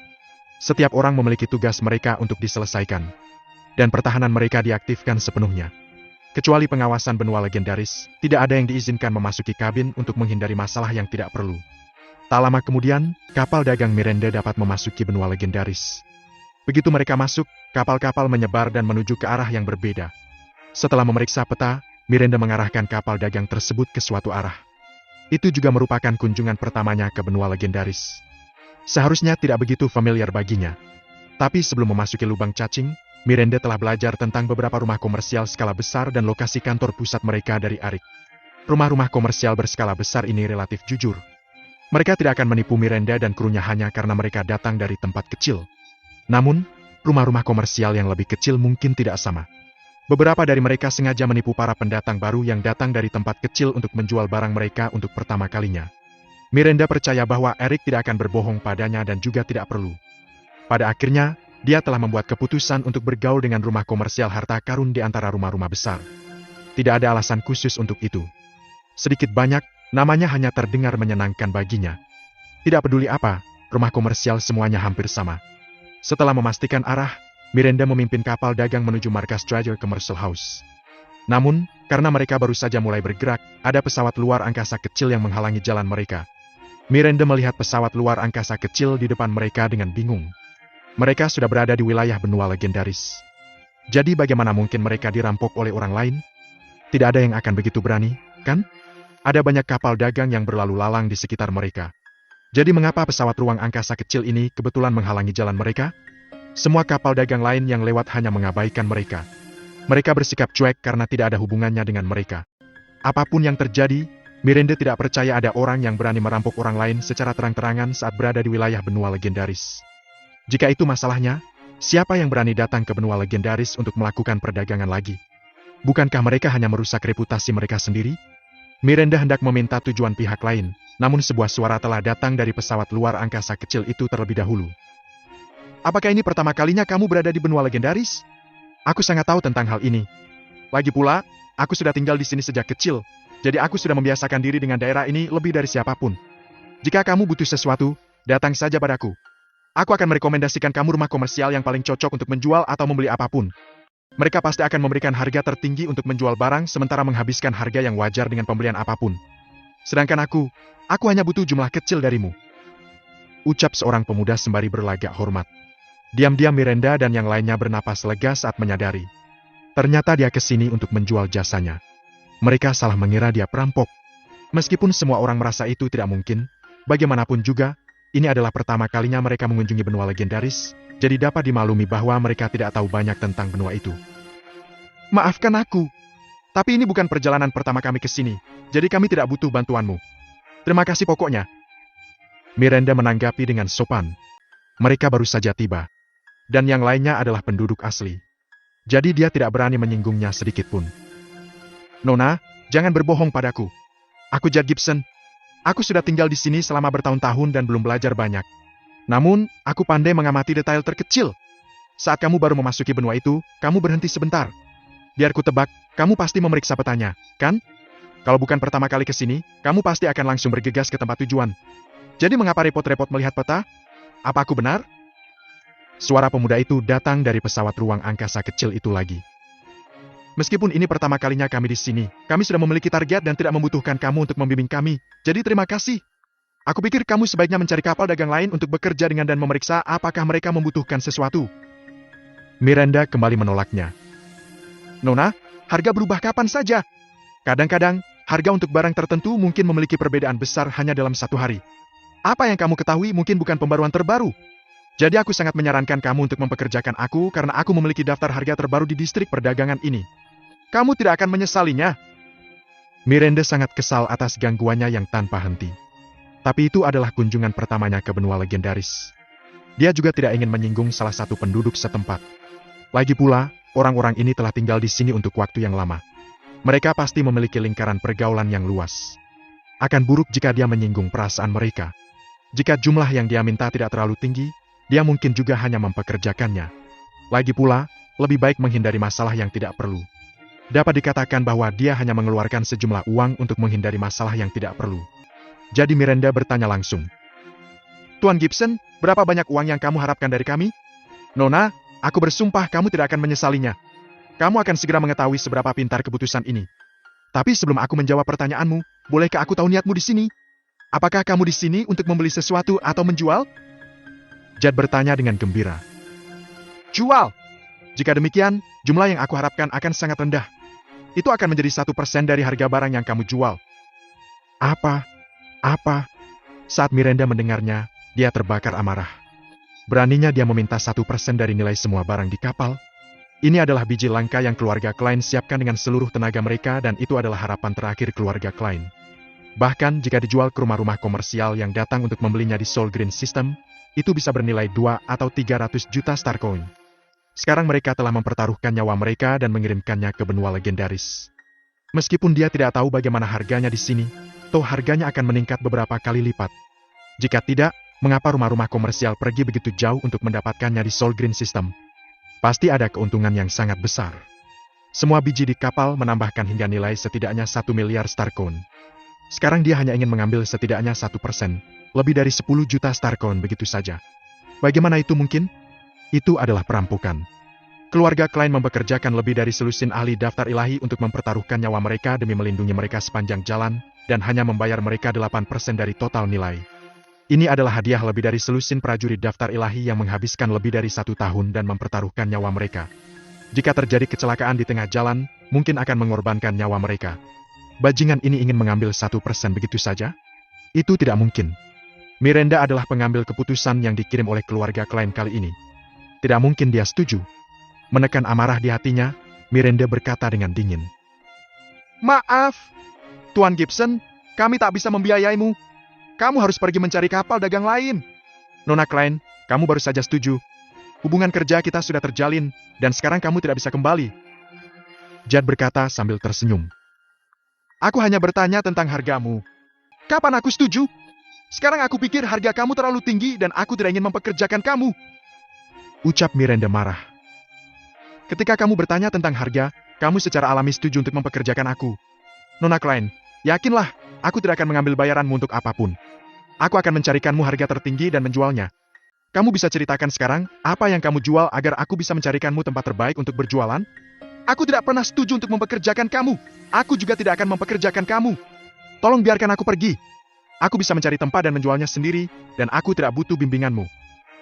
Setiap orang memiliki tugas mereka untuk diselesaikan. Dan pertahanan mereka diaktifkan sepenuhnya. Kecuali pengawasan benua legendaris, tidak ada yang diizinkan memasuki kabin untuk menghindari masalah yang tidak perlu. Tak lama kemudian, kapal dagang Miranda dapat memasuki benua legendaris. Begitu mereka masuk, kapal-kapal menyebar dan menuju ke arah yang berbeda. Setelah memeriksa peta, Miranda mengarahkan kapal dagang tersebut ke suatu arah. Itu juga merupakan kunjungan pertamanya ke benua legendaris. Seharusnya tidak begitu familiar baginya. Tapi sebelum memasuki lubang cacing, Miranda telah belajar tentang beberapa rumah komersial skala besar dan lokasi kantor pusat mereka dari Arik. Rumah-rumah komersial berskala besar ini relatif jujur. Mereka tidak akan menipu Miranda dan krunya hanya karena mereka datang dari tempat kecil. Namun, rumah-rumah komersial yang lebih kecil mungkin tidak sama. Beberapa dari mereka sengaja menipu para pendatang baru yang datang dari tempat kecil untuk menjual barang mereka untuk pertama kalinya. Miranda percaya bahwa Eric tidak akan berbohong padanya dan juga tidak perlu. Pada akhirnya, dia telah membuat keputusan untuk bergaul dengan rumah komersial harta karun di antara rumah-rumah besar. Tidak ada alasan khusus untuk itu. Sedikit banyak, namanya hanya terdengar menyenangkan baginya. Tidak peduli apa, rumah komersial semuanya hampir sama. Setelah memastikan arah, Miranda memimpin kapal dagang menuju markas Treasure Commercial House. Namun, karena mereka baru saja mulai bergerak, ada pesawat luar angkasa kecil yang menghalangi jalan mereka. Miranda melihat pesawat luar angkasa kecil di depan mereka dengan bingung. Mereka sudah berada di wilayah benua legendaris. Jadi bagaimana mungkin mereka dirampok oleh orang lain? Tidak ada yang akan begitu berani, kan? Ada banyak kapal dagang yang berlalu lalang di sekitar mereka. Jadi mengapa pesawat ruang angkasa kecil ini kebetulan menghalangi jalan mereka? Semua kapal dagang lain yang lewat hanya mengabaikan mereka. Mereka bersikap cuek karena tidak ada hubungannya dengan mereka. Apapun yang terjadi, Miranda tidak percaya ada orang yang berani merampok orang lain secara terang-terangan saat berada di wilayah benua legendaris. Jika itu masalahnya, siapa yang berani datang ke benua legendaris untuk melakukan perdagangan lagi? Bukankah mereka hanya merusak reputasi mereka sendiri? Miranda hendak meminta tujuan pihak lain, namun sebuah suara telah datang dari pesawat luar angkasa kecil itu terlebih dahulu. Apakah ini pertama kalinya kamu berada di benua legendaris? Aku sangat tahu tentang hal ini. Lagi pula, aku sudah tinggal di sini sejak kecil, jadi aku sudah membiasakan diri dengan daerah ini lebih dari siapapun. Jika kamu butuh sesuatu, datang saja padaku. Aku akan merekomendasikan kamu rumah komersial yang paling cocok untuk menjual atau membeli apapun. Mereka pasti akan memberikan harga tertinggi untuk menjual barang sementara menghabiskan harga yang wajar dengan pembelian apapun. Sedangkan aku hanya butuh jumlah kecil darimu. Ucap seorang pemuda sembari berlagak hormat. Diam-diam Miranda dan yang lainnya bernapas lega saat menyadari. Ternyata dia kesini untuk menjual jasanya. Mereka salah mengira dia perampok. Meskipun semua orang merasa itu tidak mungkin, bagaimanapun juga, ini adalah pertama kalinya mereka mengunjungi benua legendaris, jadi dapat dimaklumi bahwa mereka tidak tahu banyak tentang benua itu. Maafkan aku, tapi ini bukan perjalanan pertama kami ke sini, jadi kami tidak butuh bantuanmu. Terima kasih pokoknya. Miranda menanggapi dengan sopan. Mereka baru saja tiba. Dan yang lainnya adalah penduduk asli. Jadi dia tidak berani menyinggungnya sedikit pun. Nona, jangan berbohong padaku. Aku Jad Gibson. Aku sudah tinggal di sini selama bertahun-tahun dan belum belajar banyak. Namun, aku pandai mengamati detail terkecil. Saat kamu baru memasuki benua itu, kamu berhenti sebentar. Biar ku tebak, kamu pasti memeriksa petanya, kan? Kalau bukan pertama kali ke sini, kamu pasti akan langsung bergegas ke tempat tujuan. Jadi mengapa repot-repot melihat peta? Apa aku benar? Suara pemuda itu datang dari pesawat ruang angkasa kecil itu lagi. Meskipun ini pertama kalinya kami di sini, kami sudah memiliki target dan tidak membutuhkan kamu untuk membimbing kami. Jadi terima kasih. Aku pikir kamu sebaiknya mencari kapal dagang lain untuk bekerja dengan dan memeriksa apakah mereka membutuhkan sesuatu. Miranda kembali menolaknya. Nona, harga berubah kapan saja. Kadang-kadang, harga untuk barang tertentu mungkin memiliki perbedaan besar hanya dalam satu hari. Apa yang kamu ketahui mungkin bukan pembaruan terbaru. Jadi aku sangat menyarankan kamu untuk mempekerjakan aku karena aku memiliki daftar harga terbaru di distrik perdagangan ini. Kamu tidak akan menyesalinya. Miranda sangat kesal atas gangguannya yang tanpa henti. Tapi itu adalah kunjungan pertamanya ke benua legendaris. Dia juga tidak ingin menyinggung salah satu penduduk setempat. Lagi pula, orang-orang ini telah tinggal di sini untuk waktu yang lama. Mereka pasti memiliki lingkaran pergaulan yang luas. Akan buruk jika dia menyinggung perasaan mereka. Jika jumlah yang dia minta tidak terlalu tinggi, dia mungkin juga hanya mempekerjakannya. Lagi pula, lebih baik menghindari masalah yang tidak perlu. Dapat dikatakan bahwa dia hanya mengeluarkan sejumlah uang untuk menghindari masalah yang tidak perlu. Jadi Miranda bertanya langsung. Tuan Gibson, berapa banyak uang yang kamu harapkan dari kami? Nona, aku bersumpah kamu tidak akan menyesalinya. Kamu akan segera mengetahui seberapa pintar keputusan ini. Tapi sebelum aku menjawab pertanyaanmu, bolehkah aku tahu niatmu di sini? Apakah kamu di sini untuk membeli sesuatu atau menjual? Jad bertanya dengan gembira. Jual! Jika demikian, jumlah yang aku harapkan akan sangat rendah. Itu akan menjadi 1% dari harga barang yang kamu jual. Apa? Saat Miranda mendengarnya, dia terbakar amarah. Beraninya dia meminta 1% dari nilai semua barang di kapal. Ini adalah biji langka yang keluarga Klein siapkan dengan seluruh tenaga mereka dan itu adalah harapan terakhir keluarga Klein. Bahkan jika dijual ke rumah-rumah komersial yang datang untuk membelinya di Soul Green System, itu bisa bernilai 2 atau 300 juta Starcoin. Sekarang mereka telah mempertaruhkan nyawa mereka dan mengirimkannya ke benua legendaris. Meskipun dia tidak tahu bagaimana harganya di sini, toh harganya akan meningkat beberapa kali lipat. Jika tidak, mengapa rumah-rumah komersial pergi begitu jauh untuk mendapatkannya di Soul Green System? Pasti ada keuntungan yang sangat besar. Semua biji di kapal menambahkan hingga nilai setidaknya 1 miliar Starcoin. Sekarang dia hanya ingin mengambil setidaknya 1%, Lebih dari 10 juta star coin begitu saja. Bagaimana itu mungkin? Itu adalah perampokan. Keluarga Klein mempekerjakan lebih dari selusin ahli daftar ilahi untuk mempertaruhkan nyawa mereka demi melindungi mereka sepanjang jalan, dan hanya membayar mereka 8% dari total nilai. Ini adalah hadiah lebih dari selusin prajurit daftar ilahi yang menghabiskan lebih dari 1 tahun dan mempertaruhkan nyawa mereka. Jika terjadi kecelakaan di tengah jalan, mungkin akan mengorbankan nyawa mereka. Bajingan ini ingin mengambil 1% begitu saja? Itu tidak mungkin. Miranda adalah pengambil keputusan yang dikirim oleh keluarga Klein kali ini. Tidak mungkin dia setuju. Menekan amarah di hatinya, Miranda berkata dengan dingin. Maaf, Tuan Gibson, kami tak bisa membiayaimu. Kamu harus pergi mencari kapal dagang lain. Nona Klein, kamu baru saja setuju. Hubungan kerja kita sudah terjalin, dan sekarang kamu tidak bisa kembali. Jad berkata sambil tersenyum. Aku hanya bertanya tentang hargamu. Kapan aku setuju? Sekarang aku pikir harga kamu terlalu tinggi dan aku tidak ingin mempekerjakan kamu. Ucap Miranda marah. Ketika kamu bertanya tentang harga, kamu secara alami setuju untuk mempekerjakan aku. Nona Klein, yakinlah, aku tidak akan mengambil bayaranmu untuk apapun. Aku akan mencarikanmu harga tertinggi dan menjualnya. Kamu bisa ceritakan sekarang, apa yang kamu jual agar aku bisa mencarikanmu tempat terbaik untuk berjualan? Aku tidak pernah setuju untuk mempekerjakan kamu. Aku juga tidak akan mempekerjakan kamu. Tolong biarkan aku pergi. Aku bisa mencari tempat dan menjualnya sendiri, dan aku tidak butuh bimbinganmu.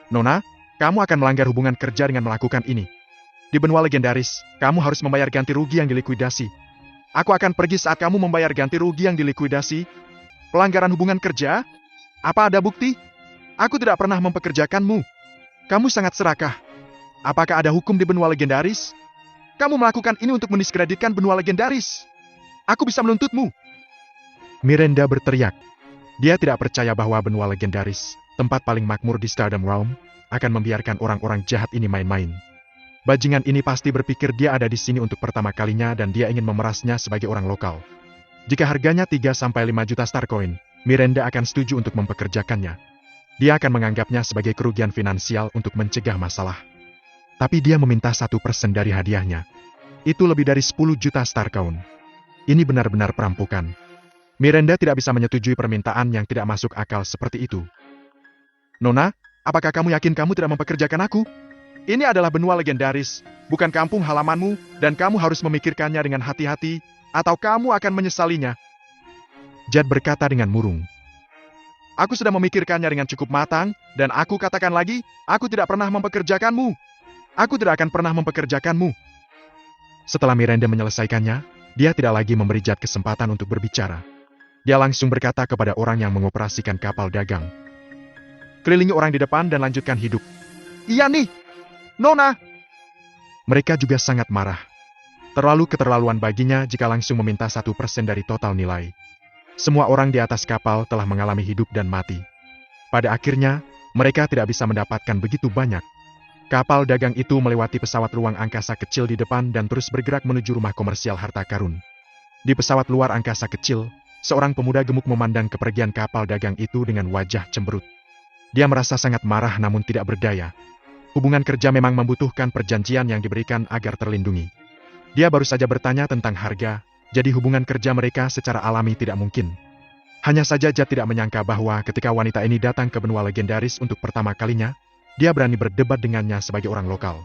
Nona, kamu akan melanggar hubungan kerja dengan melakukan ini. Di benua legendaris, kamu harus membayar ganti rugi yang dilikuidasi. Aku akan pergi saat kamu membayar ganti rugi yang dilikuidasi. Pelanggaran hubungan kerja? Apa ada bukti? Aku tidak pernah mempekerjakanmu. Kamu sangat serakah. Apakah ada hukum di benua legendaris? Kamu melakukan ini untuk mendiskreditkan benua legendaris. Aku bisa menuntutmu. Miranda berteriak. Dia tidak percaya bahwa benua legendaris, tempat paling makmur di Stardom Realm, akan membiarkan orang-orang jahat ini main-main. Bajingan ini pasti berpikir dia ada di sini untuk pertama kalinya dan dia ingin memerasnya sebagai orang lokal. Jika harganya 3-5 juta star coin, Miranda akan setuju untuk mempekerjakannya. Dia akan menganggapnya sebagai kerugian finansial untuk mencegah masalah. Tapi dia meminta 1% dari hadiahnya. Itu lebih dari 10 juta star coin. Ini benar-benar perampokan. Miranda tidak bisa menyetujui permintaan yang tidak masuk akal seperti itu. Nona, apakah kamu yakin kamu tidak mempekerjakan aku? Ini adalah benua legendaris, bukan kampung halamanmu, dan kamu harus memikirkannya dengan hati-hati, atau kamu akan menyesalinya. Jad berkata dengan murung. Aku sudah memikirkannya dengan cukup matang, dan aku katakan lagi, aku tidak pernah mempekerjakanmu. Aku tidak akan pernah mempekerjakanmu. Setelah Miranda menyelesaikannya, dia tidak lagi memberi Jad kesempatan untuk berbicara. Dia langsung berkata kepada orang yang mengoperasikan kapal dagang. Kelilingi orang di depan dan lanjutkan hidup. Iya nih! Nona! Mereka juga sangat marah. Terlalu keterlaluan baginya jika langsung meminta 1% dari total nilai. Semua orang di atas kapal telah mengalami hidup dan mati. Pada akhirnya, mereka tidak bisa mendapatkan begitu banyak. Kapal dagang itu melewati pesawat ruang angkasa kecil di depan dan terus bergerak menuju rumah komersial harta karun. Di pesawat luar angkasa kecil, seorang pemuda gemuk memandang kepergian kapal dagang itu dengan wajah cemberut. Dia merasa sangat marah namun tidak berdaya. Hubungan kerja memang membutuhkan perjanjian yang diberikan agar terlindungi. Dia baru saja bertanya tentang harga, jadi hubungan kerja mereka secara alami tidak mungkin. Hanya saja Jad tidak menyangka bahwa ketika wanita ini datang ke benua legendaris untuk pertama kalinya, dia berani berdebat dengannya sebagai orang lokal.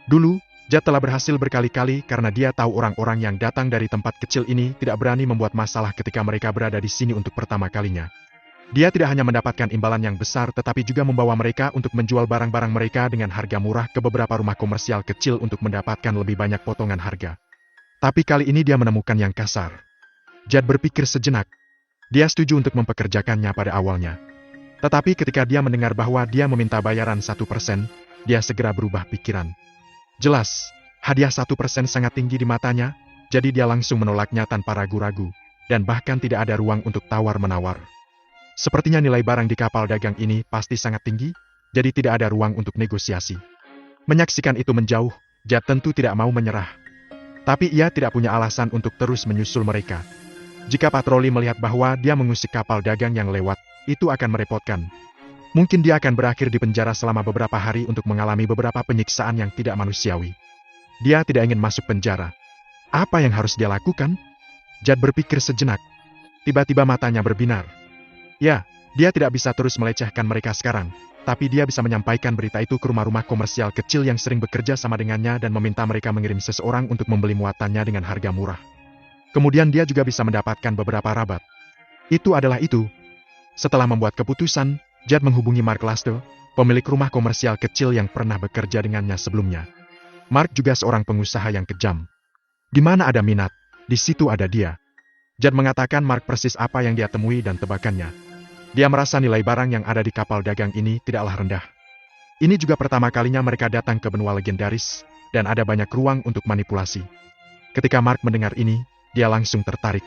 Dulu, Jad telah berhasil berkali-kali karena dia tahu orang-orang yang datang dari tempat kecil ini tidak berani membuat masalah ketika mereka berada di sini untuk pertama kalinya. Dia tidak hanya mendapatkan imbalan yang besar tetapi juga membawa mereka untuk menjual barang-barang mereka dengan harga murah ke beberapa rumah komersial kecil untuk mendapatkan lebih banyak potongan harga. Tapi kali ini dia menemukan yang kasar. Jad berpikir sejenak. Dia setuju untuk mempekerjakannya pada awalnya. Tetapi ketika dia mendengar bahwa dia meminta bayaran 1%, dia segera berubah pikiran. Jelas, hadiah 1% sangat tinggi di matanya, jadi dia langsung menolaknya tanpa ragu-ragu, dan bahkan tidak ada ruang untuk tawar-menawar. Sepertinya nilai barang di kapal dagang ini pasti sangat tinggi, jadi tidak ada ruang untuk negosiasi. Menyaksikan itu menjauh, Jad tentu tidak mau menyerah. Tapi ia tidak punya alasan untuk terus menyusul mereka. Jika patroli melihat bahwa dia mengusik kapal dagang yang lewat, itu akan merepotkan. Mungkin dia akan berakhir di penjara selama beberapa hari untuk mengalami beberapa penyiksaan yang tidak manusiawi. Dia tidak ingin masuk penjara. Apa yang harus dia lakukan? Jad berpikir sejenak. Tiba-tiba matanya berbinar. Ya, Dia tidak bisa terus melecehkan mereka sekarang, tapi dia bisa menyampaikan berita itu ke rumah-rumah komersial kecil yang sering bekerja sama dengannya dan meminta mereka mengirim seseorang untuk membeli muatannya dengan harga murah. Kemudian dia juga bisa mendapatkan beberapa rabat. Itu adalah itu. Setelah membuat keputusan, Judd menghubungi Mark Laster, pemilik rumah komersial kecil yang pernah bekerja dengannya sebelumnya. Mark juga seorang pengusaha yang kejam. Di mana ada minat, di situ ada dia. Judd mengatakan Mark persis apa yang dia temui dan tebakannya. Dia merasa nilai barang yang ada di kapal dagang ini tidaklah rendah. Ini juga pertama kalinya mereka datang ke benua legendaris, dan ada banyak ruang untuk manipulasi. Ketika Mark mendengar ini, dia langsung tertarik.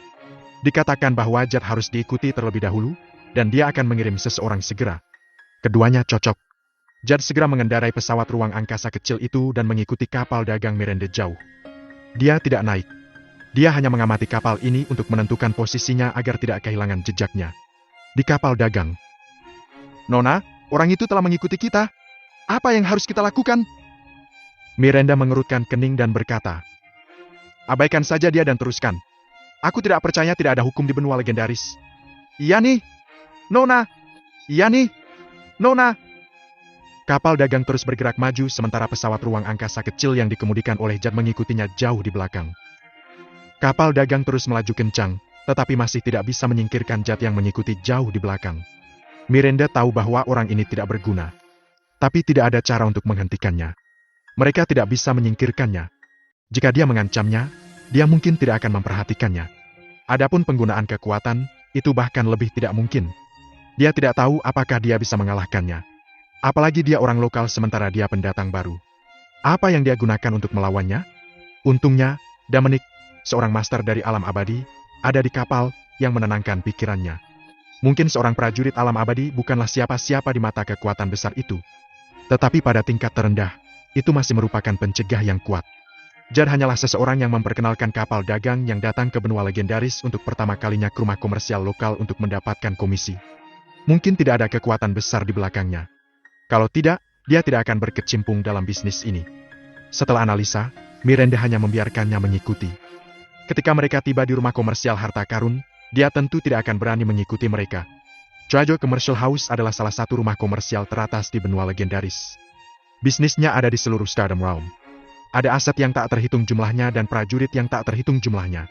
Dikatakan bahwa Judd harus diikuti terlebih dahulu, dan dia akan mengirim seseorang segera. Keduanya cocok. Judd segera mengendarai pesawat ruang angkasa kecil itu dan mengikuti kapal dagang Miranda jauh. Dia tidak naik. Dia hanya mengamati kapal ini untuk menentukan posisinya agar tidak kehilangan jejaknya. Di kapal dagang. Nona, orang itu telah mengikuti kita. Apa yang harus kita lakukan? Miranda mengerutkan kening dan berkata, abaikan saja dia dan teruskan. Aku tidak percaya tidak ada hukum di benua legendaris. Iya nih, Nona. Iya nih, Nona. Kapal dagang terus bergerak maju sementara pesawat ruang angkasa kecil yang dikemudikan oleh Judd mengikutinya jauh di belakang. Kapal dagang terus melaju kencang, tetapi masih tidak bisa menyingkirkan Judd yang mengikuti jauh di belakang. Miranda tahu bahwa orang ini tidak berguna. Tapi tidak ada cara untuk menghentikannya. Mereka tidak bisa menyingkirkannya. Jika dia mengancamnya, dia mungkin tidak akan memperhatikannya. Adapun penggunaan kekuatan, itu bahkan lebih tidak mungkin. Dia tidak tahu apakah dia bisa mengalahkannya. Apalagi dia orang lokal sementara dia pendatang baru. Apa yang dia gunakan untuk melawannya? Untungnya, Dominic, seorang master dari alam abadi, ada di kapal yang menenangkan pikirannya. Mungkin seorang prajurit alam abadi bukanlah siapa-siapa di mata kekuatan besar itu. Tetapi pada tingkat terendah, itu masih merupakan pencegah yang kuat. Judd hanyalah seseorang yang memperkenalkan kapal dagang yang datang ke benua legendaris untuk pertama kalinya ke rumah komersial lokal untuk mendapatkan komisi. Mungkin tidak ada kekuatan besar di belakangnya. Kalau tidak, dia tidak akan berkecimpung dalam bisnis ini. Setelah analisa, Miranda hanya membiarkannya mengikuti. Ketika mereka tiba di rumah komersial harta karun, dia tentu tidak akan berani mengikuti mereka. Trajo Commercial House adalah salah satu rumah komersial teratas di benua legendaris. Bisnisnya ada di seluruh Stardom Realm. Ada aset yang tak terhitung jumlahnya dan prajurit yang tak terhitung jumlahnya.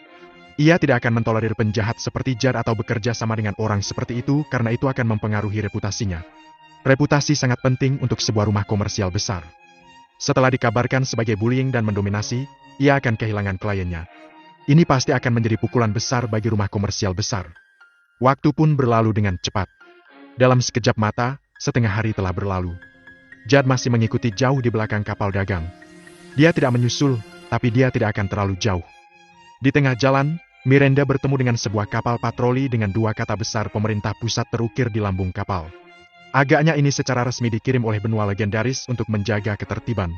Ia tidak akan mentolerir penjahat seperti Judd atau bekerja sama dengan orang seperti itu karena itu akan mempengaruhi reputasinya. Reputasi sangat penting untuk sebuah rumah komersial besar. Setelah dikabarkan sebagai bullying dan mendominasi, ia akan kehilangan kliennya. Ini pasti akan menjadi pukulan besar bagi rumah komersial besar. Waktu pun berlalu dengan cepat. Dalam sekejap mata, setengah hari telah berlalu. Judd masih mengikuti jauh di belakang kapal dagang. Dia tidak menyusul, tapi dia tidak akan terlalu jauh. Di tengah jalan, Miranda bertemu dengan sebuah kapal patroli dengan dua kata besar pemerintah pusat terukir di lambung kapal. Agaknya ini secara resmi dikirim oleh benua legendaris untuk menjaga ketertiban.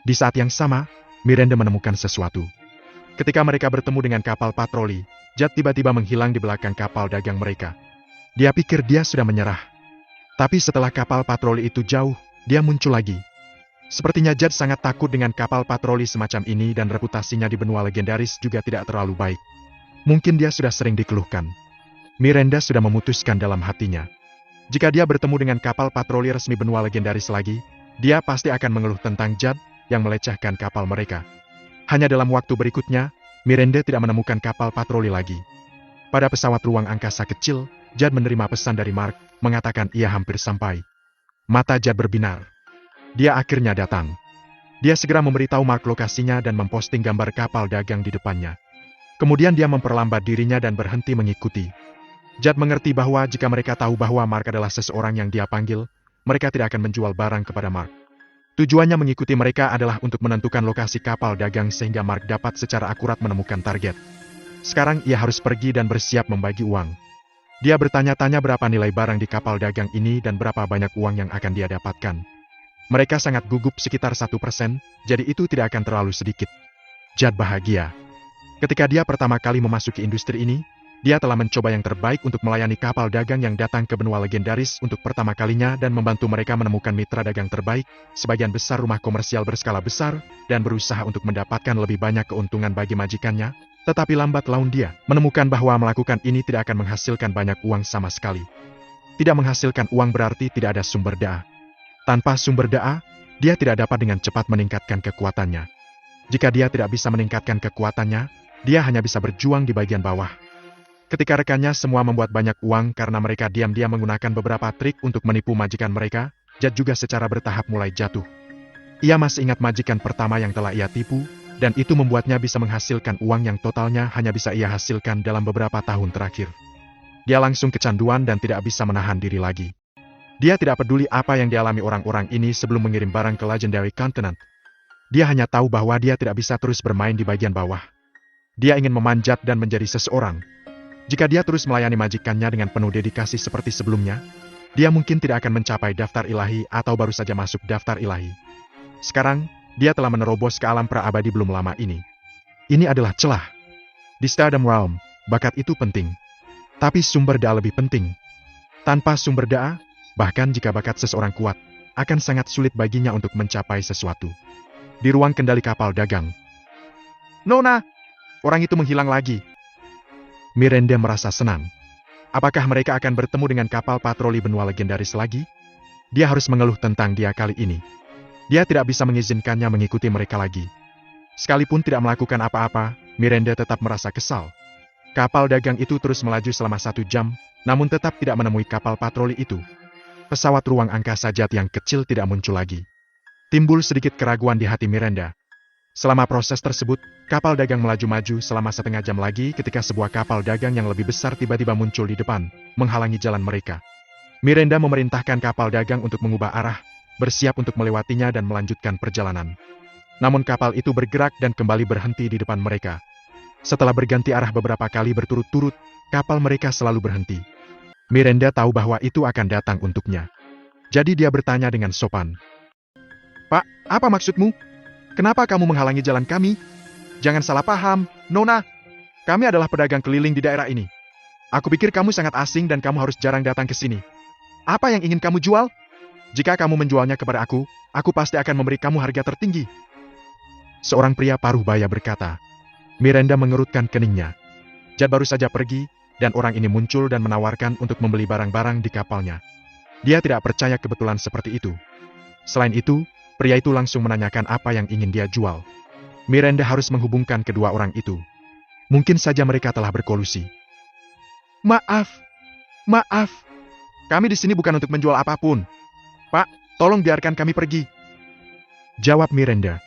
Di saat yang sama, Miranda menemukan sesuatu. Ketika mereka bertemu dengan kapal patroli, Judd tiba-tiba menghilang di belakang kapal dagang mereka. Dia pikir dia sudah menyerah. Tapi setelah kapal patroli itu jauh, dia muncul lagi. Sepertinya Judd sangat takut dengan kapal patroli semacam ini dan reputasinya di benua legendaris juga tidak terlalu baik. Mungkin dia sudah sering dikeluhkan. Miranda sudah memutuskan dalam hatinya. Jika dia bertemu dengan kapal patroli resmi benua legendaris lagi, dia pasti akan mengeluh tentang Judd yang melecehkan kapal mereka. Hanya dalam waktu berikutnya, Miranda tidak menemukan kapal patroli lagi. Pada pesawat ruang angkasa kecil, Judd menerima pesan dari Mark, mengatakan ia hampir sampai. Mata Judd berbinar. Dia akhirnya datang. Dia segera memberitahu Mark lokasinya dan memposting gambar kapal dagang di depannya. Kemudian dia memperlambat dirinya dan berhenti mengikuti. Judd mengerti bahwa jika mereka tahu bahwa Mark adalah seseorang yang dia panggil, mereka tidak akan menjual barang kepada Mark. Tujuannya mengikuti mereka adalah untuk menentukan lokasi kapal dagang sehingga Mark dapat secara akurat menemukan target. Sekarang ia harus pergi dan bersiap membagi uang. Dia bertanya-tanya berapa nilai barang di kapal dagang ini dan berapa banyak uang yang akan dia dapatkan. Mereka sangat gugup sekitar 1%, jadi itu tidak akan terlalu sedikit. Judd bahagia. Ketika dia pertama kali memasuki industri ini, dia telah mencoba yang terbaik untuk melayani kapal dagang yang datang ke benua legendaris untuk pertama kalinya dan membantu mereka menemukan mitra dagang terbaik, sebagian besar rumah komersial berskala besar, dan berusaha untuk mendapatkan lebih banyak keuntungan bagi majikannya, tetapi lambat laun dia menemukan bahwa melakukan ini tidak akan menghasilkan banyak uang sama sekali. Tidak menghasilkan uang berarti tidak ada sumber daya. Tanpa sumber daya, dia tidak dapat dengan cepat meningkatkan kekuatannya. Jika dia tidak bisa meningkatkan kekuatannya, dia hanya bisa berjuang di bagian bawah. Ketika rekannya semua membuat banyak uang karena mereka diam-diam menggunakan beberapa trik untuk menipu majikan mereka, Jad juga secara bertahap mulai jatuh. Ia masih ingat majikan pertama yang telah ia tipu, dan itu membuatnya bisa menghasilkan uang yang totalnya hanya bisa ia hasilkan dalam beberapa tahun terakhir. Dia langsung kecanduan dan tidak bisa menahan diri lagi. Dia tidak peduli apa yang dialami orang-orang ini sebelum mengirim barang ke Legendary Continent. Dia hanya tahu bahwa dia tidak bisa terus bermain di bagian bawah. Dia ingin memanjat dan menjadi seseorang. Jika dia terus melayani majikannya dengan penuh dedikasi seperti sebelumnya, dia mungkin tidak akan mencapai daftar ilahi atau baru saja masuk daftar ilahi. Sekarang, dia telah menerobos ke alam pra-abadi belum lama ini. Ini adalah celah. Di Stardom Realm, bakat itu penting. Tapi sumber daya lebih penting. Tanpa sumber daya, bahkan jika bakat seseorang kuat, akan sangat sulit baginya untuk mencapai sesuatu. Di ruang kendali kapal dagang. Nona! Orang itu menghilang lagi. Miranda merasa senang. Apakah mereka akan bertemu dengan kapal patroli benua legendaris lagi? Dia harus mengeluh tentang dia kali ini. Dia tidak bisa mengizinkannya mengikuti mereka lagi. Sekalipun tidak melakukan apa-apa, Miranda tetap merasa kesal. Kapal dagang itu terus melaju selama 1 jam, namun tetap tidak menemui kapal patroli itu. Pesawat ruang angkasa Jad yang kecil tidak muncul lagi. Timbul sedikit keraguan di hati Miranda. Selama proses tersebut, kapal dagang melaju-maju selama setengah jam lagi ketika sebuah kapal dagang yang lebih besar tiba-tiba muncul di depan, menghalangi jalan mereka. Miranda memerintahkan kapal dagang untuk mengubah arah, bersiap untuk melewatinya dan melanjutkan perjalanan. Namun kapal itu bergerak dan kembali berhenti di depan mereka. Setelah berganti arah beberapa kali berturut-turut, kapal mereka selalu berhenti. Miranda tahu bahwa itu akan datang untuknya. Jadi dia bertanya dengan sopan. Pak, apa maksudmu? Kenapa kamu menghalangi jalan kami? Jangan salah paham, Nona. Kami adalah pedagang keliling di daerah ini. Aku pikir kamu sangat asing dan kamu harus jarang datang ke sini. Apa yang ingin kamu jual? Jika kamu menjualnya kepada aku pasti akan memberi kamu harga tertinggi. Seorang pria paruh baya berkata. Miranda mengerutkan keningnya. Jad baru saja pergi, dan orang ini muncul dan menawarkan untuk membeli barang-barang di kapalnya. Dia tidak percaya kebetulan seperti itu. Selain itu, pria itu langsung menanyakan apa yang ingin dia jual. Miranda harus menghubungkan kedua orang itu. Mungkin saja mereka telah berkolusi. Maaf. Kami di sini bukan untuk menjual apapun. Pak, tolong biarkan kami pergi. Jawab Miranda.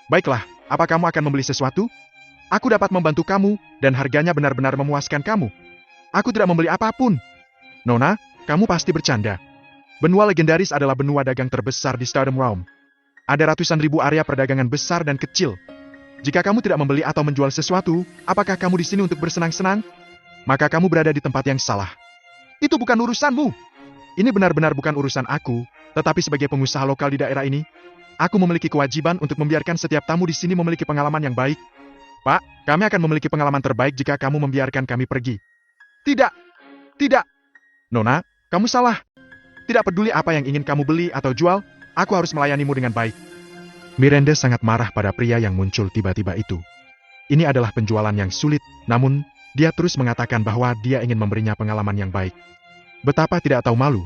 Baiklah, apa kamu akan membeli sesuatu? Aku dapat membantu kamu, dan harganya benar-benar memuaskan kamu. Aku tidak membeli apapun. Nona, kamu pasti bercanda. Benua legendaris adalah benua dagang terbesar di Stardom Realm. Ada ratusan ribu area perdagangan besar dan kecil. Jika kamu tidak membeli atau menjual sesuatu, apakah kamu di sini untuk bersenang-senang? Maka kamu berada di tempat yang salah. Itu bukan urusanmu. Ini benar-benar bukan urusan aku, tetapi sebagai pengusaha lokal di daerah ini, aku memiliki kewajiban untuk membiarkan setiap tamu di sini memiliki pengalaman yang baik. Pak, kami akan memiliki pengalaman terbaik jika kamu membiarkan kami pergi. Tidak. Nona, kamu salah. Tidak peduli apa yang ingin kamu beli atau jual, aku harus melayanimu dengan baik. Miranda sangat marah pada pria yang muncul tiba-tiba itu. Ini adalah penjualan yang sulit, namun, dia terus mengatakan bahwa dia ingin memberinya pengalaman yang baik. Betapa tidak tahu malu.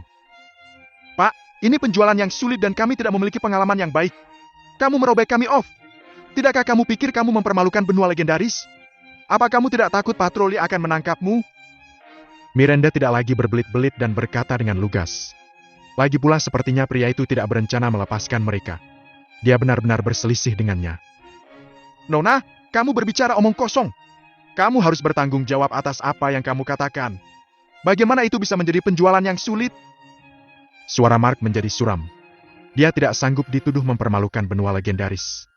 Pak, ini penjualan yang sulit dan kami tidak memiliki pengalaman yang baik. Kamu merobek kami off. Tidakkah kamu pikir kamu mempermalukan benua legendaris? Apa kamu tidak takut patroli akan menangkapmu? Miranda tidak lagi berbelit-belit dan berkata dengan lugas. Lagi pula sepertinya pria itu tidak berencana melepaskan mereka. Dia benar-benar berselisih dengannya. Nona, kamu berbicara omong kosong. Kamu harus bertanggung jawab atas apa yang kamu katakan. Bagaimana itu bisa menjadi penjualan yang sulit? Suara Mark menjadi suram. Dia tidak sanggup dituduh mempermalukan benua legendaris.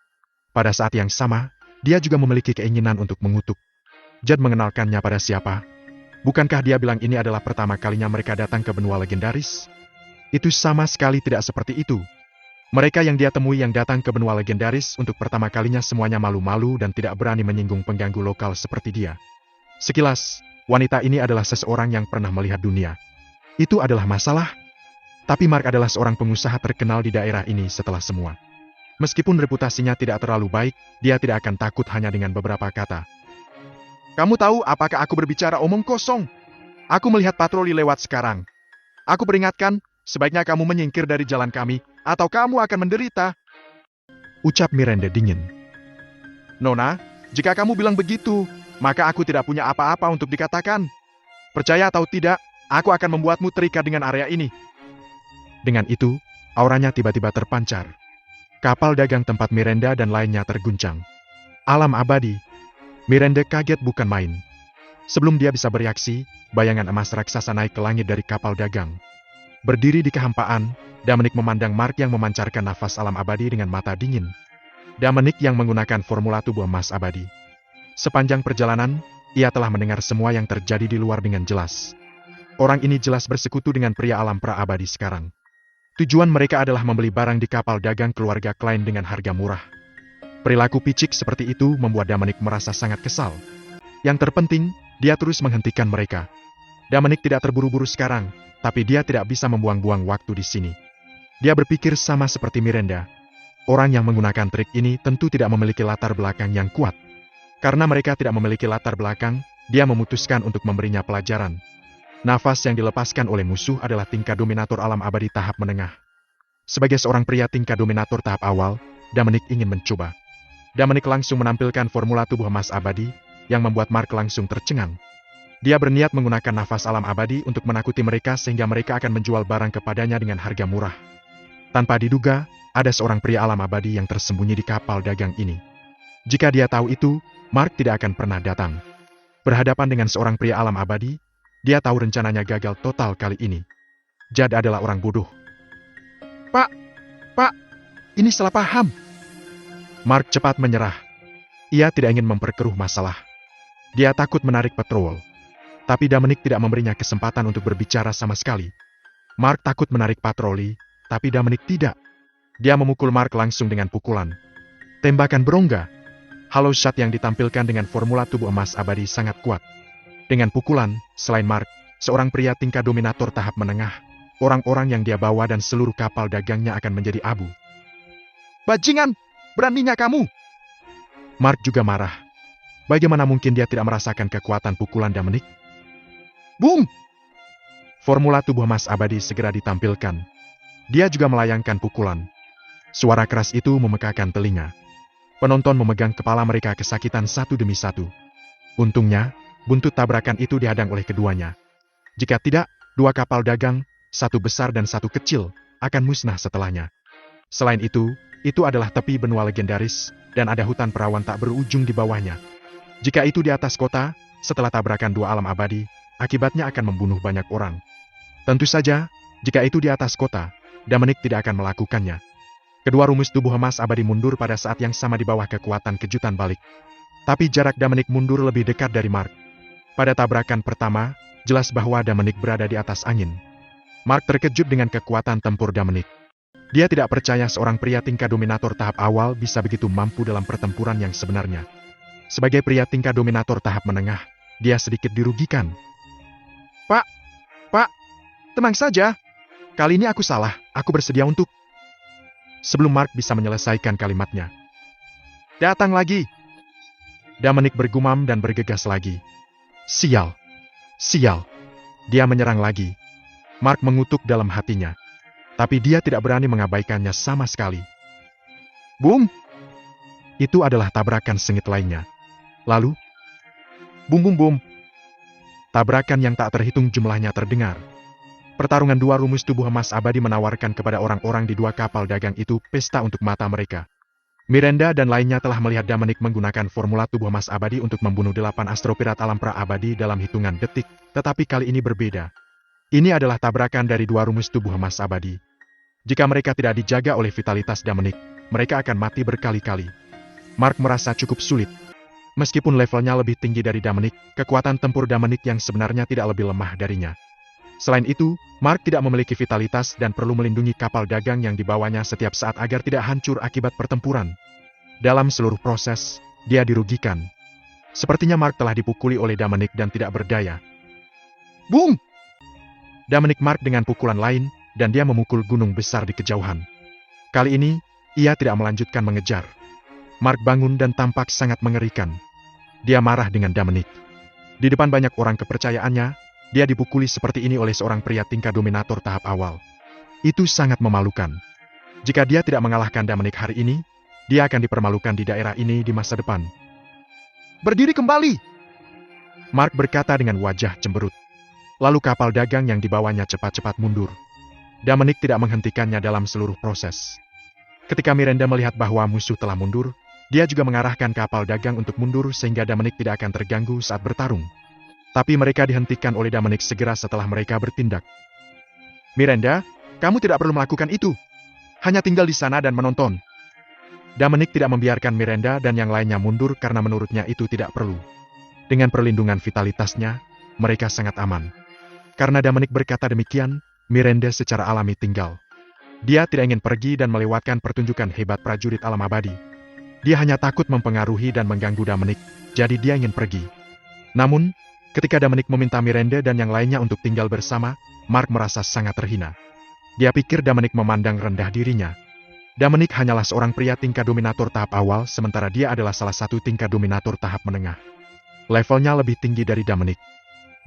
Pada saat yang sama, dia juga memiliki keinginan untuk mengutuk. Jad mengenalkannya pada siapa? Bukankah dia bilang ini adalah pertama kalinya mereka datang ke benua legendaris? Itu sama sekali tidak seperti itu. Mereka yang dia temui yang datang ke benua legendaris untuk pertama kalinya semuanya malu-malu dan tidak berani menyinggung pengganggu lokal seperti dia. Sekilas, wanita ini adalah seseorang yang pernah melihat dunia. Itu adalah masalah. Tapi Mark adalah seorang pengusaha terkenal di daerah ini setelah semua. Meskipun reputasinya tidak terlalu baik, dia tidak akan takut hanya dengan beberapa kata. Kamu tahu apakah aku berbicara omong kosong? Aku melihat patroli lewat sekarang. Aku peringatkan, sebaiknya kamu menyingkir dari jalan kami, atau kamu akan menderita. Ucap Miranda dingin. Nona, jika kamu bilang begitu, maka aku tidak punya apa-apa untuk dikatakan. Percaya atau tidak, aku akan membuatmu terikat dengan area ini. Dengan itu, auranya tiba-tiba terpancar. Kapal dagang tempat Miranda dan lainnya terguncang. Alam abadi. Miranda kaget bukan main. Sebelum dia bisa bereaksi, bayangan emas raksasa naik ke langit dari kapal dagang. Berdiri di kehampaan, Dominic memandang Mark yang memancarkan nafas alam abadi dengan mata dingin. Dominic yang menggunakan formula tubuh emas abadi. Sepanjang perjalanan, ia telah mendengar semua yang terjadi di luar dengan jelas. Orang ini jelas bersekutu dengan pria alam pra-abadi sekarang. Tujuan mereka adalah membeli barang di kapal dagang keluarga Klein dengan harga murah. Perilaku picik seperti itu membuat Dominic merasa sangat kesal. Yang terpenting, dia terus menghentikan mereka. Dominic tidak terburu-buru sekarang, tapi dia tidak bisa membuang-buang waktu di sini. Dia berpikir sama seperti Miranda. Orang yang menggunakan trik ini tentu tidak memiliki latar belakang yang kuat. Karena mereka tidak memiliki latar belakang, dia memutuskan untuk memberinya pelajaran. Nafas yang dilepaskan oleh musuh adalah tingkat dominator alam abadi tahap menengah. Sebagai seorang pria tingkat dominator tahap awal, Dominic ingin mencoba. Dominic langsung menampilkan formula tubuh emas abadi, yang membuat Mark langsung tercengang. Dia berniat menggunakan nafas alam abadi untuk menakuti mereka sehingga mereka akan menjual barang kepadanya dengan harga murah. Tanpa diduga, ada seorang pria alam abadi yang tersembunyi di kapal dagang ini. Jika dia tahu itu, Mark tidak akan pernah datang. Berhadapan dengan seorang pria alam abadi, dia tahu rencananya gagal total kali ini. Jad adalah orang bodoh. Pak, ini salah paham. Mark cepat menyerah. Ia tidak ingin memperkeruh masalah. Dia takut menarik patrol. Tapi Dominic tidak memberinya kesempatan untuk berbicara sama sekali. Mark takut menarik patroli, tapi Dominic tidak. Dia memukul Mark langsung dengan pukulan. Tembakan berongga. Hollow shot yang ditampilkan dengan formula tubuh emas abadi sangat kuat. Dengan pukulan, selain Mark, seorang pria tingkat dominator tahap menengah, orang-orang yang dia bawa dan seluruh kapal dagangnya akan menjadi abu. Bajingan! Beraninya kamu! Mark juga marah. Bagaimana mungkin dia tidak merasakan kekuatan pukulan Dominic? Boom! Formula tubuh emas abadi segera ditampilkan. Dia juga melayangkan pukulan. Suara keras itu memekakan telinga. Penonton memegang kepala mereka kesakitan satu demi satu. Untungnya, buntut tabrakan itu dihadang oleh keduanya. Jika tidak, dua kapal dagang, satu besar dan satu kecil, akan musnah setelahnya. Selain itu adalah tepi benua legendaris, dan ada hutan perawan tak berujung di bawahnya. Jika itu di atas kota, setelah tabrakan dua alam abadi, akibatnya akan membunuh banyak orang. Tentu saja, jika itu di atas kota, Dominic tidak akan melakukannya. Kedua rumus tubuh emas abadi mundur pada saat yang sama di bawah kekuatan kejutan balik. Tapi jarak Dominic mundur lebih dekat dari Mark. Pada tabrakan pertama, jelas bahwa Dominic berada di atas angin. Mark terkejut dengan kekuatan tempur Dominic. Dia tidak percaya seorang pria tingkat dominator tahap awal bisa begitu mampu dalam pertempuran yang sebenarnya. Sebagai pria tingkat dominator tahap menengah, dia sedikit dirugikan. Pak, tenang saja. Kali ini aku salah, aku bersedia untuk... Sebelum Mark bisa menyelesaikan kalimatnya. Datang lagi. Dominic bergumam dan bergegas lagi. Sial. Dia menyerang lagi. Mark mengutuk dalam hatinya. Tapi dia tidak berani mengabaikannya sama sekali. Boom! Itu adalah tabrakan sengit lainnya. Lalu, boom. Tabrakan yang tak terhitung jumlahnya terdengar. Pertarungan dua rumus tubuh emas abadi menawarkan kepada orang-orang di dua kapal dagang itu pesta untuk mata mereka. Miranda dan lainnya telah melihat Dominic menggunakan formula tubuh emas abadi untuk membunuh 8 astropirat alam pra-abadi dalam hitungan detik, tetapi kali ini berbeda. Ini adalah tabrakan dari dua rumus tubuh emas abadi. Jika mereka tidak dijaga oleh vitalitas Dominic, mereka akan mati berkali-kali. Mark merasa cukup sulit. Meskipun levelnya lebih tinggi dari Dominic, kekuatan tempur Dominic yang sebenarnya tidak lebih lemah darinya. Selain itu, Mark tidak memiliki vitalitas dan perlu melindungi kapal dagang yang dibawanya setiap saat agar tidak hancur akibat pertempuran. Dalam seluruh proses, dia dirugikan. Sepertinya Mark telah dipukuli oleh Dominic dan tidak berdaya. Boom! Dominic Mark dengan pukulan lain, dan dia memukul gunung besar di kejauhan. Kali ini, ia tidak melanjutkan mengejar. Mark bangun dan tampak sangat mengerikan. Dia marah dengan Dominic. Di depan banyak orang kepercayaannya, dia dipukuli seperti ini oleh seorang pria tingkat dominator tahap awal. Itu sangat memalukan. Jika dia tidak mengalahkan Dominic hari ini, dia akan dipermalukan di daerah ini di masa depan. Berdiri kembali! Mark berkata dengan wajah cemberut. Lalu kapal dagang yang dibawanya cepat-cepat mundur. Dominic tidak menghentikannya dalam seluruh proses. Ketika Miranda melihat bahwa musuh telah mundur, dia juga mengarahkan kapal dagang untuk mundur sehingga Dominic tidak akan terganggu saat bertarung. Tapi mereka dihentikan oleh Dominic segera setelah mereka bertindak. Miranda, kamu tidak perlu melakukan itu. Hanya tinggal di sana dan menonton. Dominic tidak membiarkan Miranda dan yang lainnya mundur karena menurutnya itu tidak perlu. Dengan perlindungan vitalitasnya, mereka sangat aman. Karena Dominic berkata demikian, Miranda secara alami tinggal. Dia tidak ingin pergi dan melewatkan pertunjukan hebat prajurit alam abadi. Dia hanya takut mempengaruhi dan mengganggu Dominic, jadi dia ingin pergi. Namun, ketika Dominic meminta Miranda dan yang lainnya untuk tinggal bersama, Mark merasa sangat terhina. Dia pikir Dominic memandang rendah dirinya. Dominic hanyalah seorang pria tingkat dominator tahap awal, sementara dia adalah salah satu tingkat dominator tahap menengah. Levelnya lebih tinggi dari Dominic.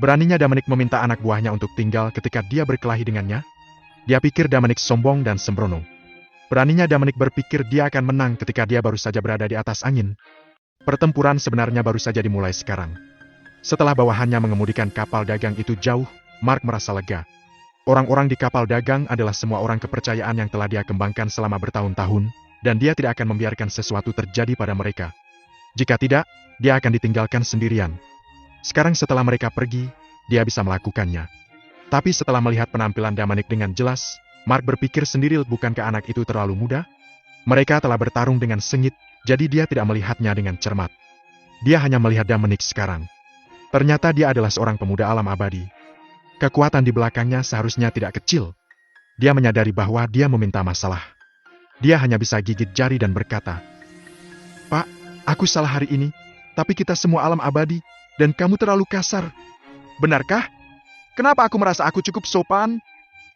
Beraninya Dominic meminta anak buahnya untuk tinggal ketika dia berkelahi dengannya? Dia pikir Dominic sombong dan sembrono. Beraninya Dominic berpikir dia akan menang ketika dia baru saja berada di atas angin. Pertempuran sebenarnya baru saja dimulai sekarang. Setelah bawahannya mengemudikan kapal dagang itu jauh, Mark merasa lega. Orang-orang di kapal dagang adalah semua orang kepercayaan yang telah dia kembangkan selama bertahun-tahun, dan dia tidak akan membiarkan sesuatu terjadi pada mereka. Jika tidak, dia akan ditinggalkan sendirian. Sekarang setelah mereka pergi, dia bisa melakukannya. Tapi setelah melihat penampilan Dominic dengan jelas, Mark berpikir sendiri, bukankah anak itu terlalu muda? Mereka telah bertarung dengan sengit, jadi dia tidak melihatnya dengan cermat. Dia hanya melihat Dominic sekarang. Ternyata dia adalah seorang pemuda alam abadi. Kekuatan di belakangnya seharusnya tidak kecil. Dia menyadari bahwa dia meminta masalah. Dia hanya bisa gigit jari dan berkata, "Pak, aku salah hari ini, tapi kita semua alam abadi, dan kamu terlalu kasar." "Benarkah? Kenapa aku merasa aku cukup sopan?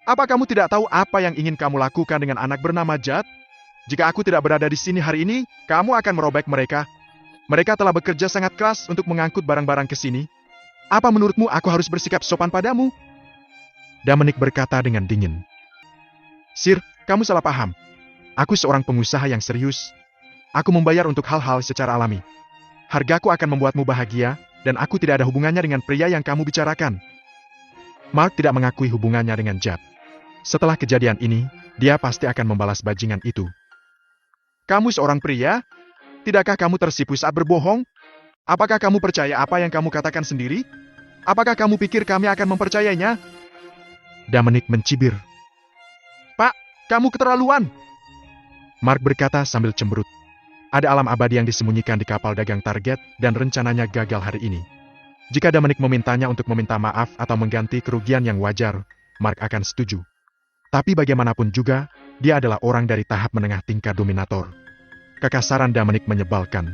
Apa kamu tidak tahu apa yang ingin kamu lakukan dengan anak bernama Jad? Jika aku tidak berada di sini hari ini, kamu akan merobek mereka. Mereka telah bekerja sangat keras untuk mengangkut barang-barang ke sini. Apa menurutmu aku harus bersikap sopan padamu?" Dominic berkata dengan dingin. "Sir, kamu salah paham. Aku seorang pengusaha yang serius. Aku membayar untuk hal-hal secara alami. Hargaku akan membuatmu bahagia, dan aku tidak ada hubungannya dengan pria yang kamu bicarakan." Mark tidak mengakui hubungannya dengan Jad. Setelah kejadian ini, dia pasti akan membalas bajingan itu. "Kamu seorang pria? Tidakkah kamu tersipu saat berbohong? Apakah kamu percaya apa yang kamu katakan sendiri? Apakah kamu pikir kami akan mempercayainya?" Dominic mencibir. "Pak, kamu keterlaluan!" Mark berkata sambil cemberut. Ada alam abadi yang disembunyikan di kapal dagang target, dan rencananya gagal hari ini. Jika Dominic memintanya untuk meminta maaf atau mengganti kerugian yang wajar, Mark akan setuju. Tapi bagaimanapun juga, dia adalah orang dari tahap menengah tingkat dominator. Kekasaran Dominic menyebalkan.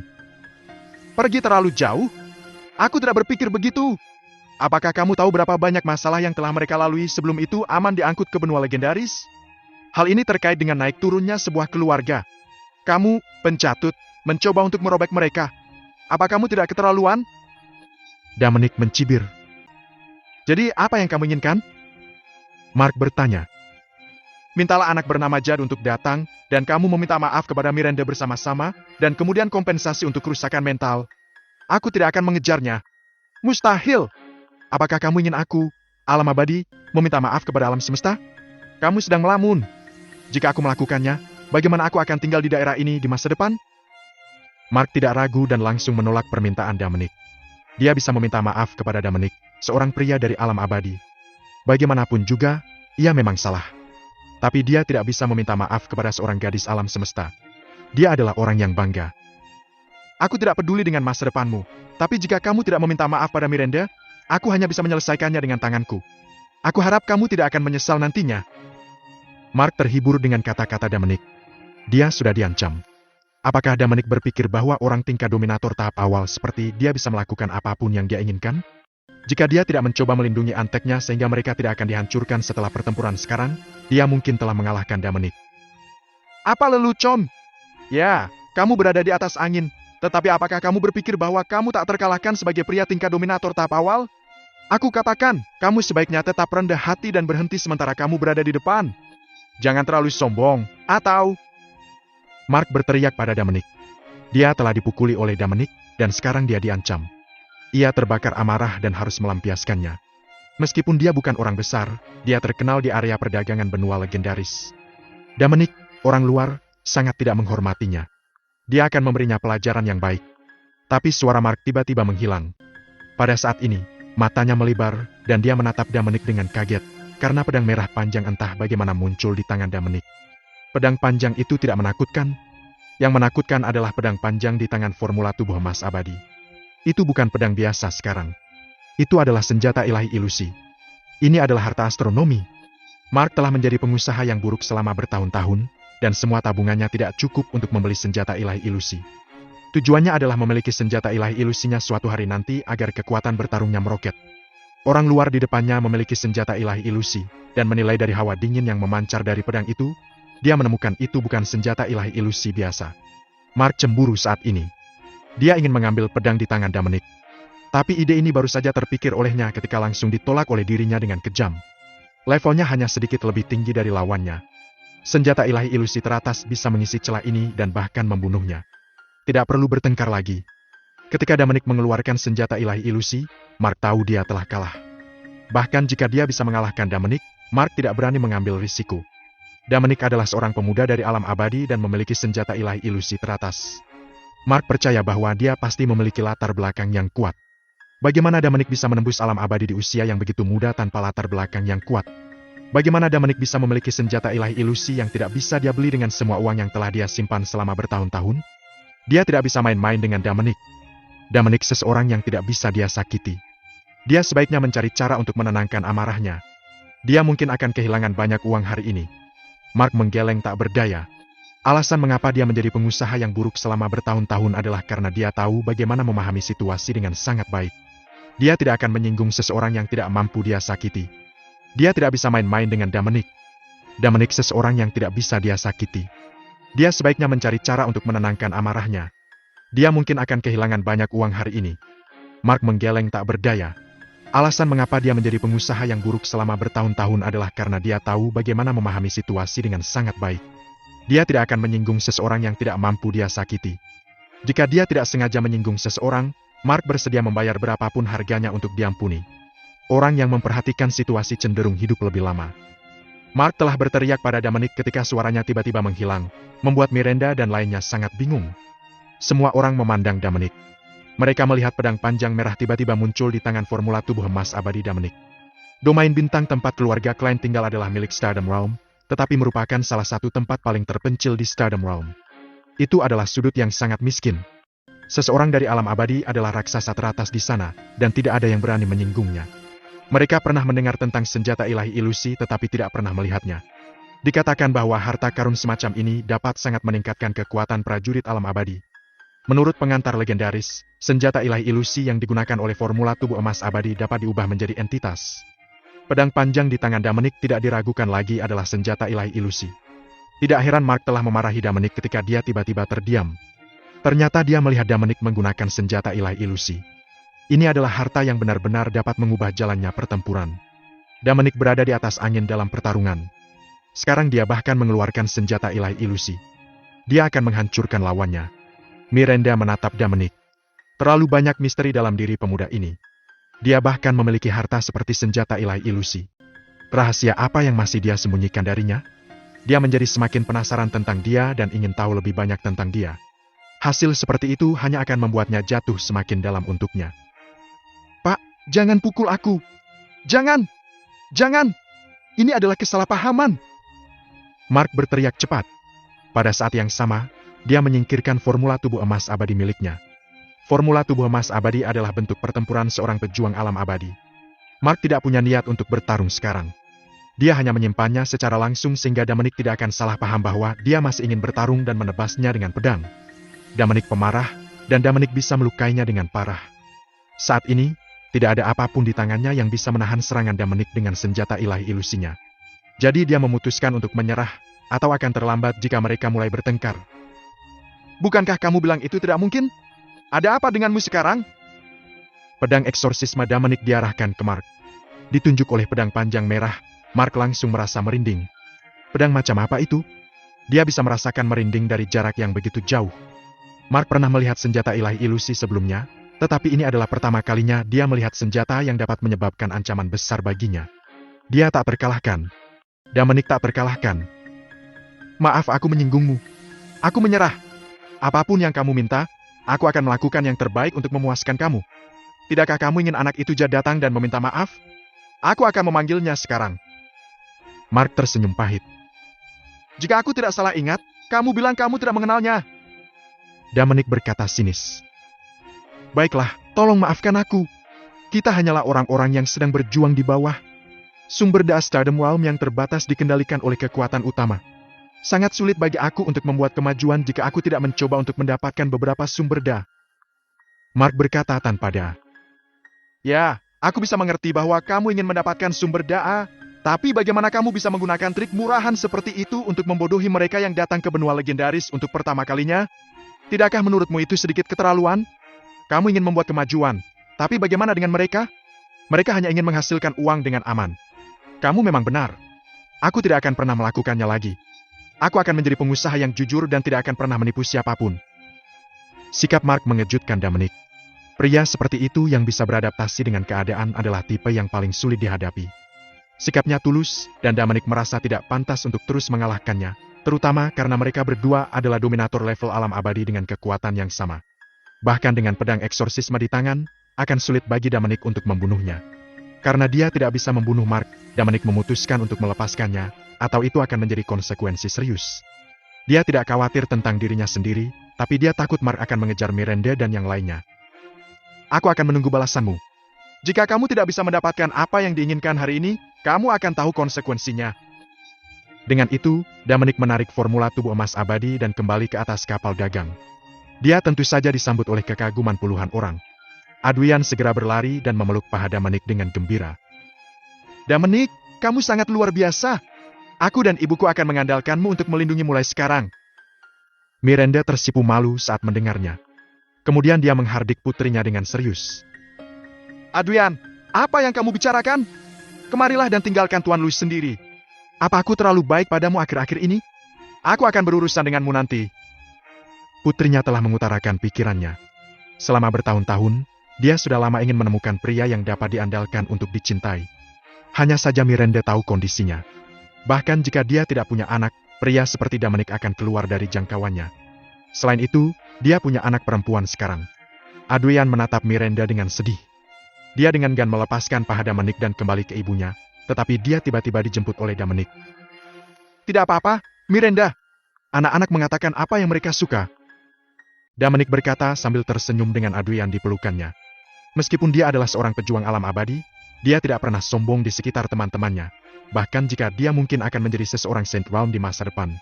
"Pergi terlalu jauh? Aku tidak berpikir begitu. Apakah kamu tahu berapa banyak masalah yang telah mereka lalui sebelum itu aman diangkut ke benua legendaris? Hal ini terkait dengan naik turunnya sebuah keluarga. Kamu, pencatut, mencoba untuk merobek mereka. Apa kamu tidak keterlaluan?" Dominic mencibir. "Jadi apa yang kamu inginkan?" Mark bertanya. "Mintalah anak bernama Jad untuk datang, dan kamu meminta maaf kepada Miranda bersama-sama, dan kemudian kompensasi untuk kerusakan mental. Aku tidak akan mengejarnya. Mustahil! Apakah kamu ingin aku, alam abadi, meminta maaf kepada alam semesta? Kamu sedang melamun. Jika aku melakukannya, bagaimana aku akan tinggal di daerah ini di masa depan?" Mark tidak ragu dan langsung menolak permintaan Dominic. Dia bisa meminta maaf kepada Dominic, seorang pria dari alam abadi. Bagaimanapun juga, ia memang salah. Tapi dia tidak bisa meminta maaf kepada seorang gadis alam semesta. Dia adalah orang yang bangga. "Aku tidak peduli dengan masa depanmu, tapi jika kamu tidak meminta maaf pada Miranda, aku hanya bisa menyelesaikannya dengan tanganku. Aku harap kamu tidak akan menyesal nantinya." Mark terhibur dengan kata-kata Dominic. Dia sudah diancam. Apakah Dominic berpikir bahwa orang tingkat dominator tahap awal seperti dia bisa melakukan apapun yang dia inginkan? Jika dia tidak mencoba melindungi anteknya sehingga mereka tidak akan dihancurkan setelah pertempuran sekarang, dia mungkin telah mengalahkan Dominic. "Apa lelucon? Ya, kamu berada di atas angin, tetapi apakah kamu berpikir bahwa kamu tak terkalahkan sebagai pria tingkat dominator tahap awal? Aku katakan, kamu sebaiknya tetap rendah hati dan berhenti sementara kamu berada di depan. Jangan terlalu sombong, atau... Mark berteriak pada Dominic. Dia telah dipukuli oleh Dominic, dan sekarang dia diancam. Ia terbakar amarah dan harus melampiaskannya. Meskipun dia bukan orang besar, dia terkenal di area perdagangan benua legendaris. Dominic, orang luar, sangat tidak menghormatinya. Dia akan memberinya pelajaran yang baik. Tapi suara Mark tiba-tiba menghilang. Pada saat ini, matanya melebar, dan dia menatap Dominic dengan kaget, karena pedang merah panjang entah bagaimana muncul di tangan Dominic. Pedang panjang itu tidak menakutkan. Yang menakutkan adalah pedang panjang di tangan formula tubuh emas abadi. Itu bukan pedang biasa sekarang. Itu adalah senjata ilahi ilusi. Ini adalah harta astronomi. Mark telah menjadi pengusaha yang buruk selama bertahun-tahun, dan semua tabungannya tidak cukup untuk membeli senjata ilahi ilusi. Tujuannya adalah memiliki senjata ilahi ilusinya suatu hari nanti agar kekuatan bertarungnya meroket. Orang luar di depannya memiliki senjata ilahi ilusi, dan menilai dari hawa dingin yang memancar dari pedang itu, dia menemukan itu bukan senjata ilahi ilusi biasa. Mark cemburu saat ini. Dia ingin mengambil pedang di tangan Dominic. Tapi ide ini baru saja terpikir olehnya ketika langsung ditolak oleh dirinya dengan kejam. Levelnya hanya sedikit lebih tinggi dari lawannya. Senjata ilahi ilusi teratas bisa mengisi celah ini dan bahkan membunuhnya. Tidak perlu bertengkar lagi. Ketika Dominic mengeluarkan senjata ilahi ilusi, Mark tahu dia telah kalah. Bahkan jika dia bisa mengalahkan Dominic, Mark tidak berani mengambil risiko. Dominic adalah seorang pemuda dari alam abadi dan memiliki senjata ilahi ilusi teratas. Mark percaya bahwa dia pasti memiliki latar belakang yang kuat. Bagaimana Dominic bisa menembus alam abadi di usia yang begitu muda tanpa latar belakang yang kuat? Bagaimana Dominic bisa memiliki senjata ilahi ilusi yang tidak bisa dia beli dengan semua uang yang telah dia simpan selama bertahun-tahun? Dia tidak bisa main-main dengan Dominic. Dominic seseorang yang tidak bisa dia sakiti. Dia sebaiknya mencari cara untuk menenangkan amarahnya. Dia mungkin akan kehilangan banyak uang hari ini. Mark menggeleng tak berdaya. Alasan mengapa dia menjadi pengusaha yang buruk selama bertahun-tahun adalah karena dia tahu bagaimana memahami situasi dengan sangat baik. Dia tidak akan menyinggung seseorang yang tidak mampu dia sakiti. Dia tidak bisa main-main dengan Dominic. Dominic seseorang yang tidak bisa dia sakiti. Dia sebaiknya mencari cara untuk menenangkan amarahnya. Dia mungkin akan kehilangan banyak uang hari ini. Mark menggeleng tak berdaya. Alasan mengapa dia menjadi pengusaha yang buruk selama bertahun-tahun adalah karena dia tahu bagaimana memahami situasi dengan sangat baik. Dia tidak akan menyinggung seseorang yang tidak mampu dia sakiti. Jika dia tidak sengaja menyinggung seseorang, Mark bersedia membayar berapapun harganya untuk diampuni. Orang yang memperhatikan situasi cenderung hidup lebih lama. Mark telah berteriak pada Dominic ketika suaranya tiba-tiba menghilang, membuat Miranda dan lainnya sangat bingung. Semua orang memandang Dominic. Mereka melihat pedang panjang merah tiba-tiba muncul di tangan formula tubuh emas abadi Dominic. Domain bintang tempat keluarga Klein tinggal adalah milik Stardom Realm, tetapi merupakan salah satu tempat paling terpencil di Stardom Realm. Itu adalah sudut yang sangat miskin. Seseorang dari alam abadi adalah raksasa teratas di sana, dan tidak ada yang berani menyinggungnya. Mereka pernah mendengar tentang senjata ilahi ilusi tetapi tidak pernah melihatnya. Dikatakan bahwa harta karun semacam ini dapat sangat meningkatkan kekuatan prajurit alam abadi. Menurut pengantar legendaris, senjata ilahi ilusi yang digunakan oleh formula tubuh emas abadi dapat diubah menjadi entitas. Pedang panjang di tangan Dominic tidak diragukan lagi adalah senjata ilahi ilusi. Tidak heran Mark telah memarahi Dominic ketika dia tiba-tiba terdiam. Ternyata dia melihat Dominic menggunakan senjata ilahi ilusi. Ini adalah harta yang benar-benar dapat mengubah jalannya pertempuran. Dominic berada di atas angin dalam pertarungan. Sekarang dia bahkan mengeluarkan senjata ilahi ilusi. Dia akan menghancurkan lawannya. Miranda menatap Dominic. Terlalu banyak misteri dalam diri pemuda ini. Dia bahkan memiliki harta seperti senjata ilahi ilusi. Rahasia apa yang masih dia sembunyikan darinya? Dia menjadi semakin penasaran tentang dia dan ingin tahu lebih banyak tentang dia. Hasil seperti itu hanya akan membuatnya jatuh semakin dalam untuknya. Pak, jangan pukul aku. Jangan! Jangan! Ini adalah kesalahpahaman. Mark berteriak cepat. Pada saat yang sama, dia menyingkirkan formula tubuh emas abadi miliknya. Formula tubuh emas abadi adalah bentuk pertempuran seorang pejuang alam abadi. Mark tidak punya niat untuk bertarung sekarang. Dia hanya menyimpannya secara langsung sehingga Dominic tidak akan salah paham bahwa dia masih ingin bertarung dan menebasnya dengan pedang. Dominic pemarah, dan Dominic bisa melukainya dengan parah. Saat ini, tidak ada apapun di tangannya yang bisa menahan serangan Dominic dengan senjata ilahi ilusinya. Jadi dia memutuskan untuk menyerah, atau akan terlambat jika mereka mulai bertengkar. Bukankah kamu bilang itu tidak mungkin? Ada apa denganmu sekarang? Pedang eksorsisme Dominic diarahkan ke Mark. Ditunjuk oleh pedang panjang merah, Mark langsung merasa merinding. Pedang macam apa itu? Dia bisa merasakan merinding dari jarak yang begitu jauh. Mark pernah melihat senjata ilahi ilusi sebelumnya, tetapi ini adalah pertama kalinya dia melihat senjata yang dapat menyebabkan ancaman besar baginya. Dia tak terkalahkan. Dominic tak terkalahkan. Maaf aku menyinggungmu. Aku menyerah. Apapun yang kamu minta, aku akan melakukan yang terbaik untuk memuaskan kamu. Tidakkah kamu ingin anak itu datang dan meminta maaf? Aku akan memanggilnya sekarang. Mark tersenyum pahit. Jika aku tidak salah ingat, kamu bilang kamu tidak mengenalnya. Dominic berkata sinis. Baiklah, tolong maafkan aku. Kita hanyalah orang-orang yang sedang berjuang di bawah. Sumber daya Stardom Realm yang terbatas dikendalikan oleh kekuatan utama. Sangat sulit bagi aku untuk membuat kemajuan jika aku tidak mencoba untuk mendapatkan beberapa sumber daya. Mark berkata tanpa daya. Ya, aku bisa mengerti bahwa kamu ingin mendapatkan sumber daya, tapi bagaimana kamu bisa menggunakan trik murahan seperti itu untuk membodohi mereka yang datang ke benua legendaris untuk pertama kalinya? Tidakkah menurutmu itu sedikit keterlaluan? Kamu ingin membuat kemajuan, tapi bagaimana dengan mereka? Mereka hanya ingin menghasilkan uang dengan aman. Kamu memang benar. Aku tidak akan pernah melakukannya lagi. Aku akan menjadi pengusaha yang jujur dan tidak akan pernah menipu siapapun. Sikap Mark mengejutkan Dominic. Pria seperti itu yang bisa beradaptasi dengan keadaan adalah tipe yang paling sulit dihadapi. Sikapnya tulus, dan Dominic merasa tidak pantas untuk terus mengalahkannya, terutama karena mereka berdua adalah dominator level alam abadi dengan kekuatan yang sama. Bahkan dengan pedang eksorsisme di tangan, akan sulit bagi Dominic untuk membunuhnya. Karena dia tidak bisa membunuh Mark, Dominic memutuskan untuk melepaskannya, atau itu akan menjadi konsekuensi serius. Dia tidak khawatir tentang dirinya sendiri, tapi dia takut Mark akan mengejar Miranda dan yang lainnya. Aku akan menunggu balasanmu. Jika kamu tidak bisa mendapatkan apa yang diinginkan hari ini, kamu akan tahu konsekuensinya. Dengan itu, Dominic menarik formula tubuh emas abadi dan kembali ke atas kapal dagang. Dia tentu saja disambut oleh kekaguman puluhan orang. Adrian segera berlari dan memeluk paha Dominic dengan gembira. Dominic, kamu sangat luar biasa. Aku dan ibuku akan mengandalkanmu untuk melindungi mulai sekarang. Miranda tersipu malu saat mendengarnya. Kemudian dia menghardik putrinya dengan serius. Adrian, apa yang kamu bicarakan? Kemarilah dan tinggalkan Tuan Louis sendiri. Apa aku terlalu baik padamu akhir-akhir ini? Aku akan berurusan denganmu nanti. Putrinya telah mengutarakan pikirannya. Selama bertahun-tahun, dia sudah lama ingin menemukan pria yang dapat diandalkan untuk dicintai. Hanya saja Miranda tahu kondisinya. Bahkan jika dia tidak punya anak, pria seperti Dominic akan keluar dari jangkauannya. Selain itu, dia punya anak perempuan sekarang. Adrian menatap Miranda dengan sedih. Dia dengan gan melepaskan paha Dominic dan kembali ke ibunya, tetapi dia tiba-tiba dijemput oleh Dominic. Tidak apa-apa, Miranda. Anak-anak mengatakan apa yang mereka suka. Dominic berkata sambil tersenyum dengan Adrian di pelukannya. Meskipun dia adalah seorang pejuang alam abadi, dia tidak pernah sombong di sekitar teman-temannya, bahkan jika dia mungkin akan menjadi seseorang Saint Realm di masa depan.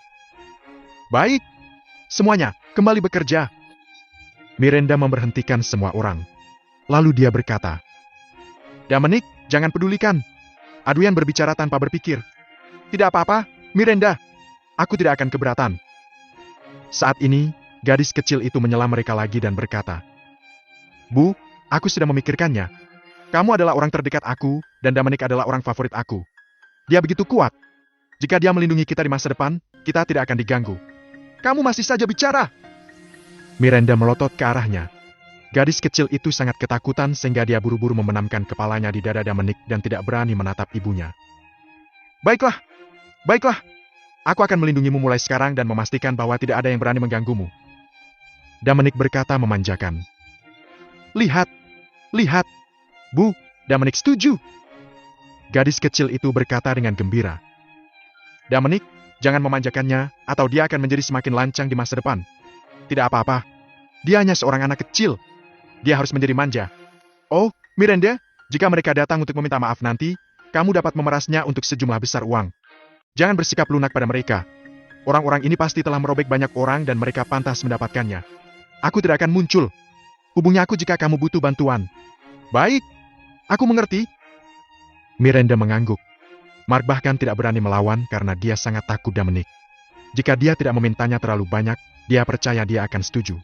Baik, semuanya, kembali bekerja. Miranda memberhentikan semua orang. Lalu dia berkata, Dominic, jangan pedulikan. Adrian berbicara tanpa berpikir. Tidak apa-apa, Miranda. Aku tidak akan keberatan. Saat ini, gadis kecil itu menyela mereka lagi dan berkata, Bu, aku sudah memikirkannya. Kamu adalah orang terdekat aku, dan Dominic adalah orang favorit aku. Dia begitu kuat. Jika dia melindungi kita di masa depan, kita tidak akan diganggu. Kamu masih saja bicara. Miranda melotot ke arahnya. Gadis kecil itu sangat ketakutan sehingga dia buru-buru membenamkan kepalanya di dada Dominic dan tidak berani menatap ibunya. Baiklah, baiklah. Aku akan melindungimu mulai sekarang dan memastikan bahwa tidak ada yang berani mengganggumu. Dominic berkata memanjakan. Lihat, lihat. Bu, Dominic setuju. Gadis kecil itu berkata dengan gembira. Dominic, jangan memanjakannya, atau dia akan menjadi semakin lancang di masa depan. Tidak apa-apa. Dia hanya seorang anak kecil. Dia harus menjadi manja. Oh, Miranda, jika mereka datang untuk meminta maaf nanti, kamu dapat memerasnya untuk sejumlah besar uang. Jangan bersikap lunak pada mereka. Orang-orang ini pasti telah merobek banyak orang dan mereka pantas mendapatkannya. Aku tidak akan muncul. Hubungi aku jika kamu butuh bantuan. Baik, aku mengerti. Miranda mengangguk. Mark bahkan tidak berani melawan karena dia sangat takut Dominic. Jika dia tidak memintanya terlalu banyak, dia percaya dia akan setuju.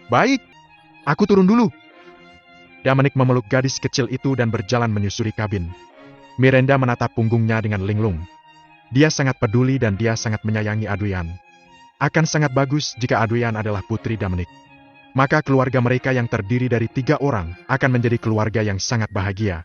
Baik, aku turun dulu. Dominic memeluk gadis kecil itu dan berjalan menyusuri kabin. Miranda menatap punggungnya dengan linglung. Dia sangat peduli dan dia sangat menyayangi Adrian. Akan sangat bagus jika Adrian adalah putri Dominic. Maka keluarga mereka yang terdiri dari 3 orang akan menjadi keluarga yang sangat bahagia.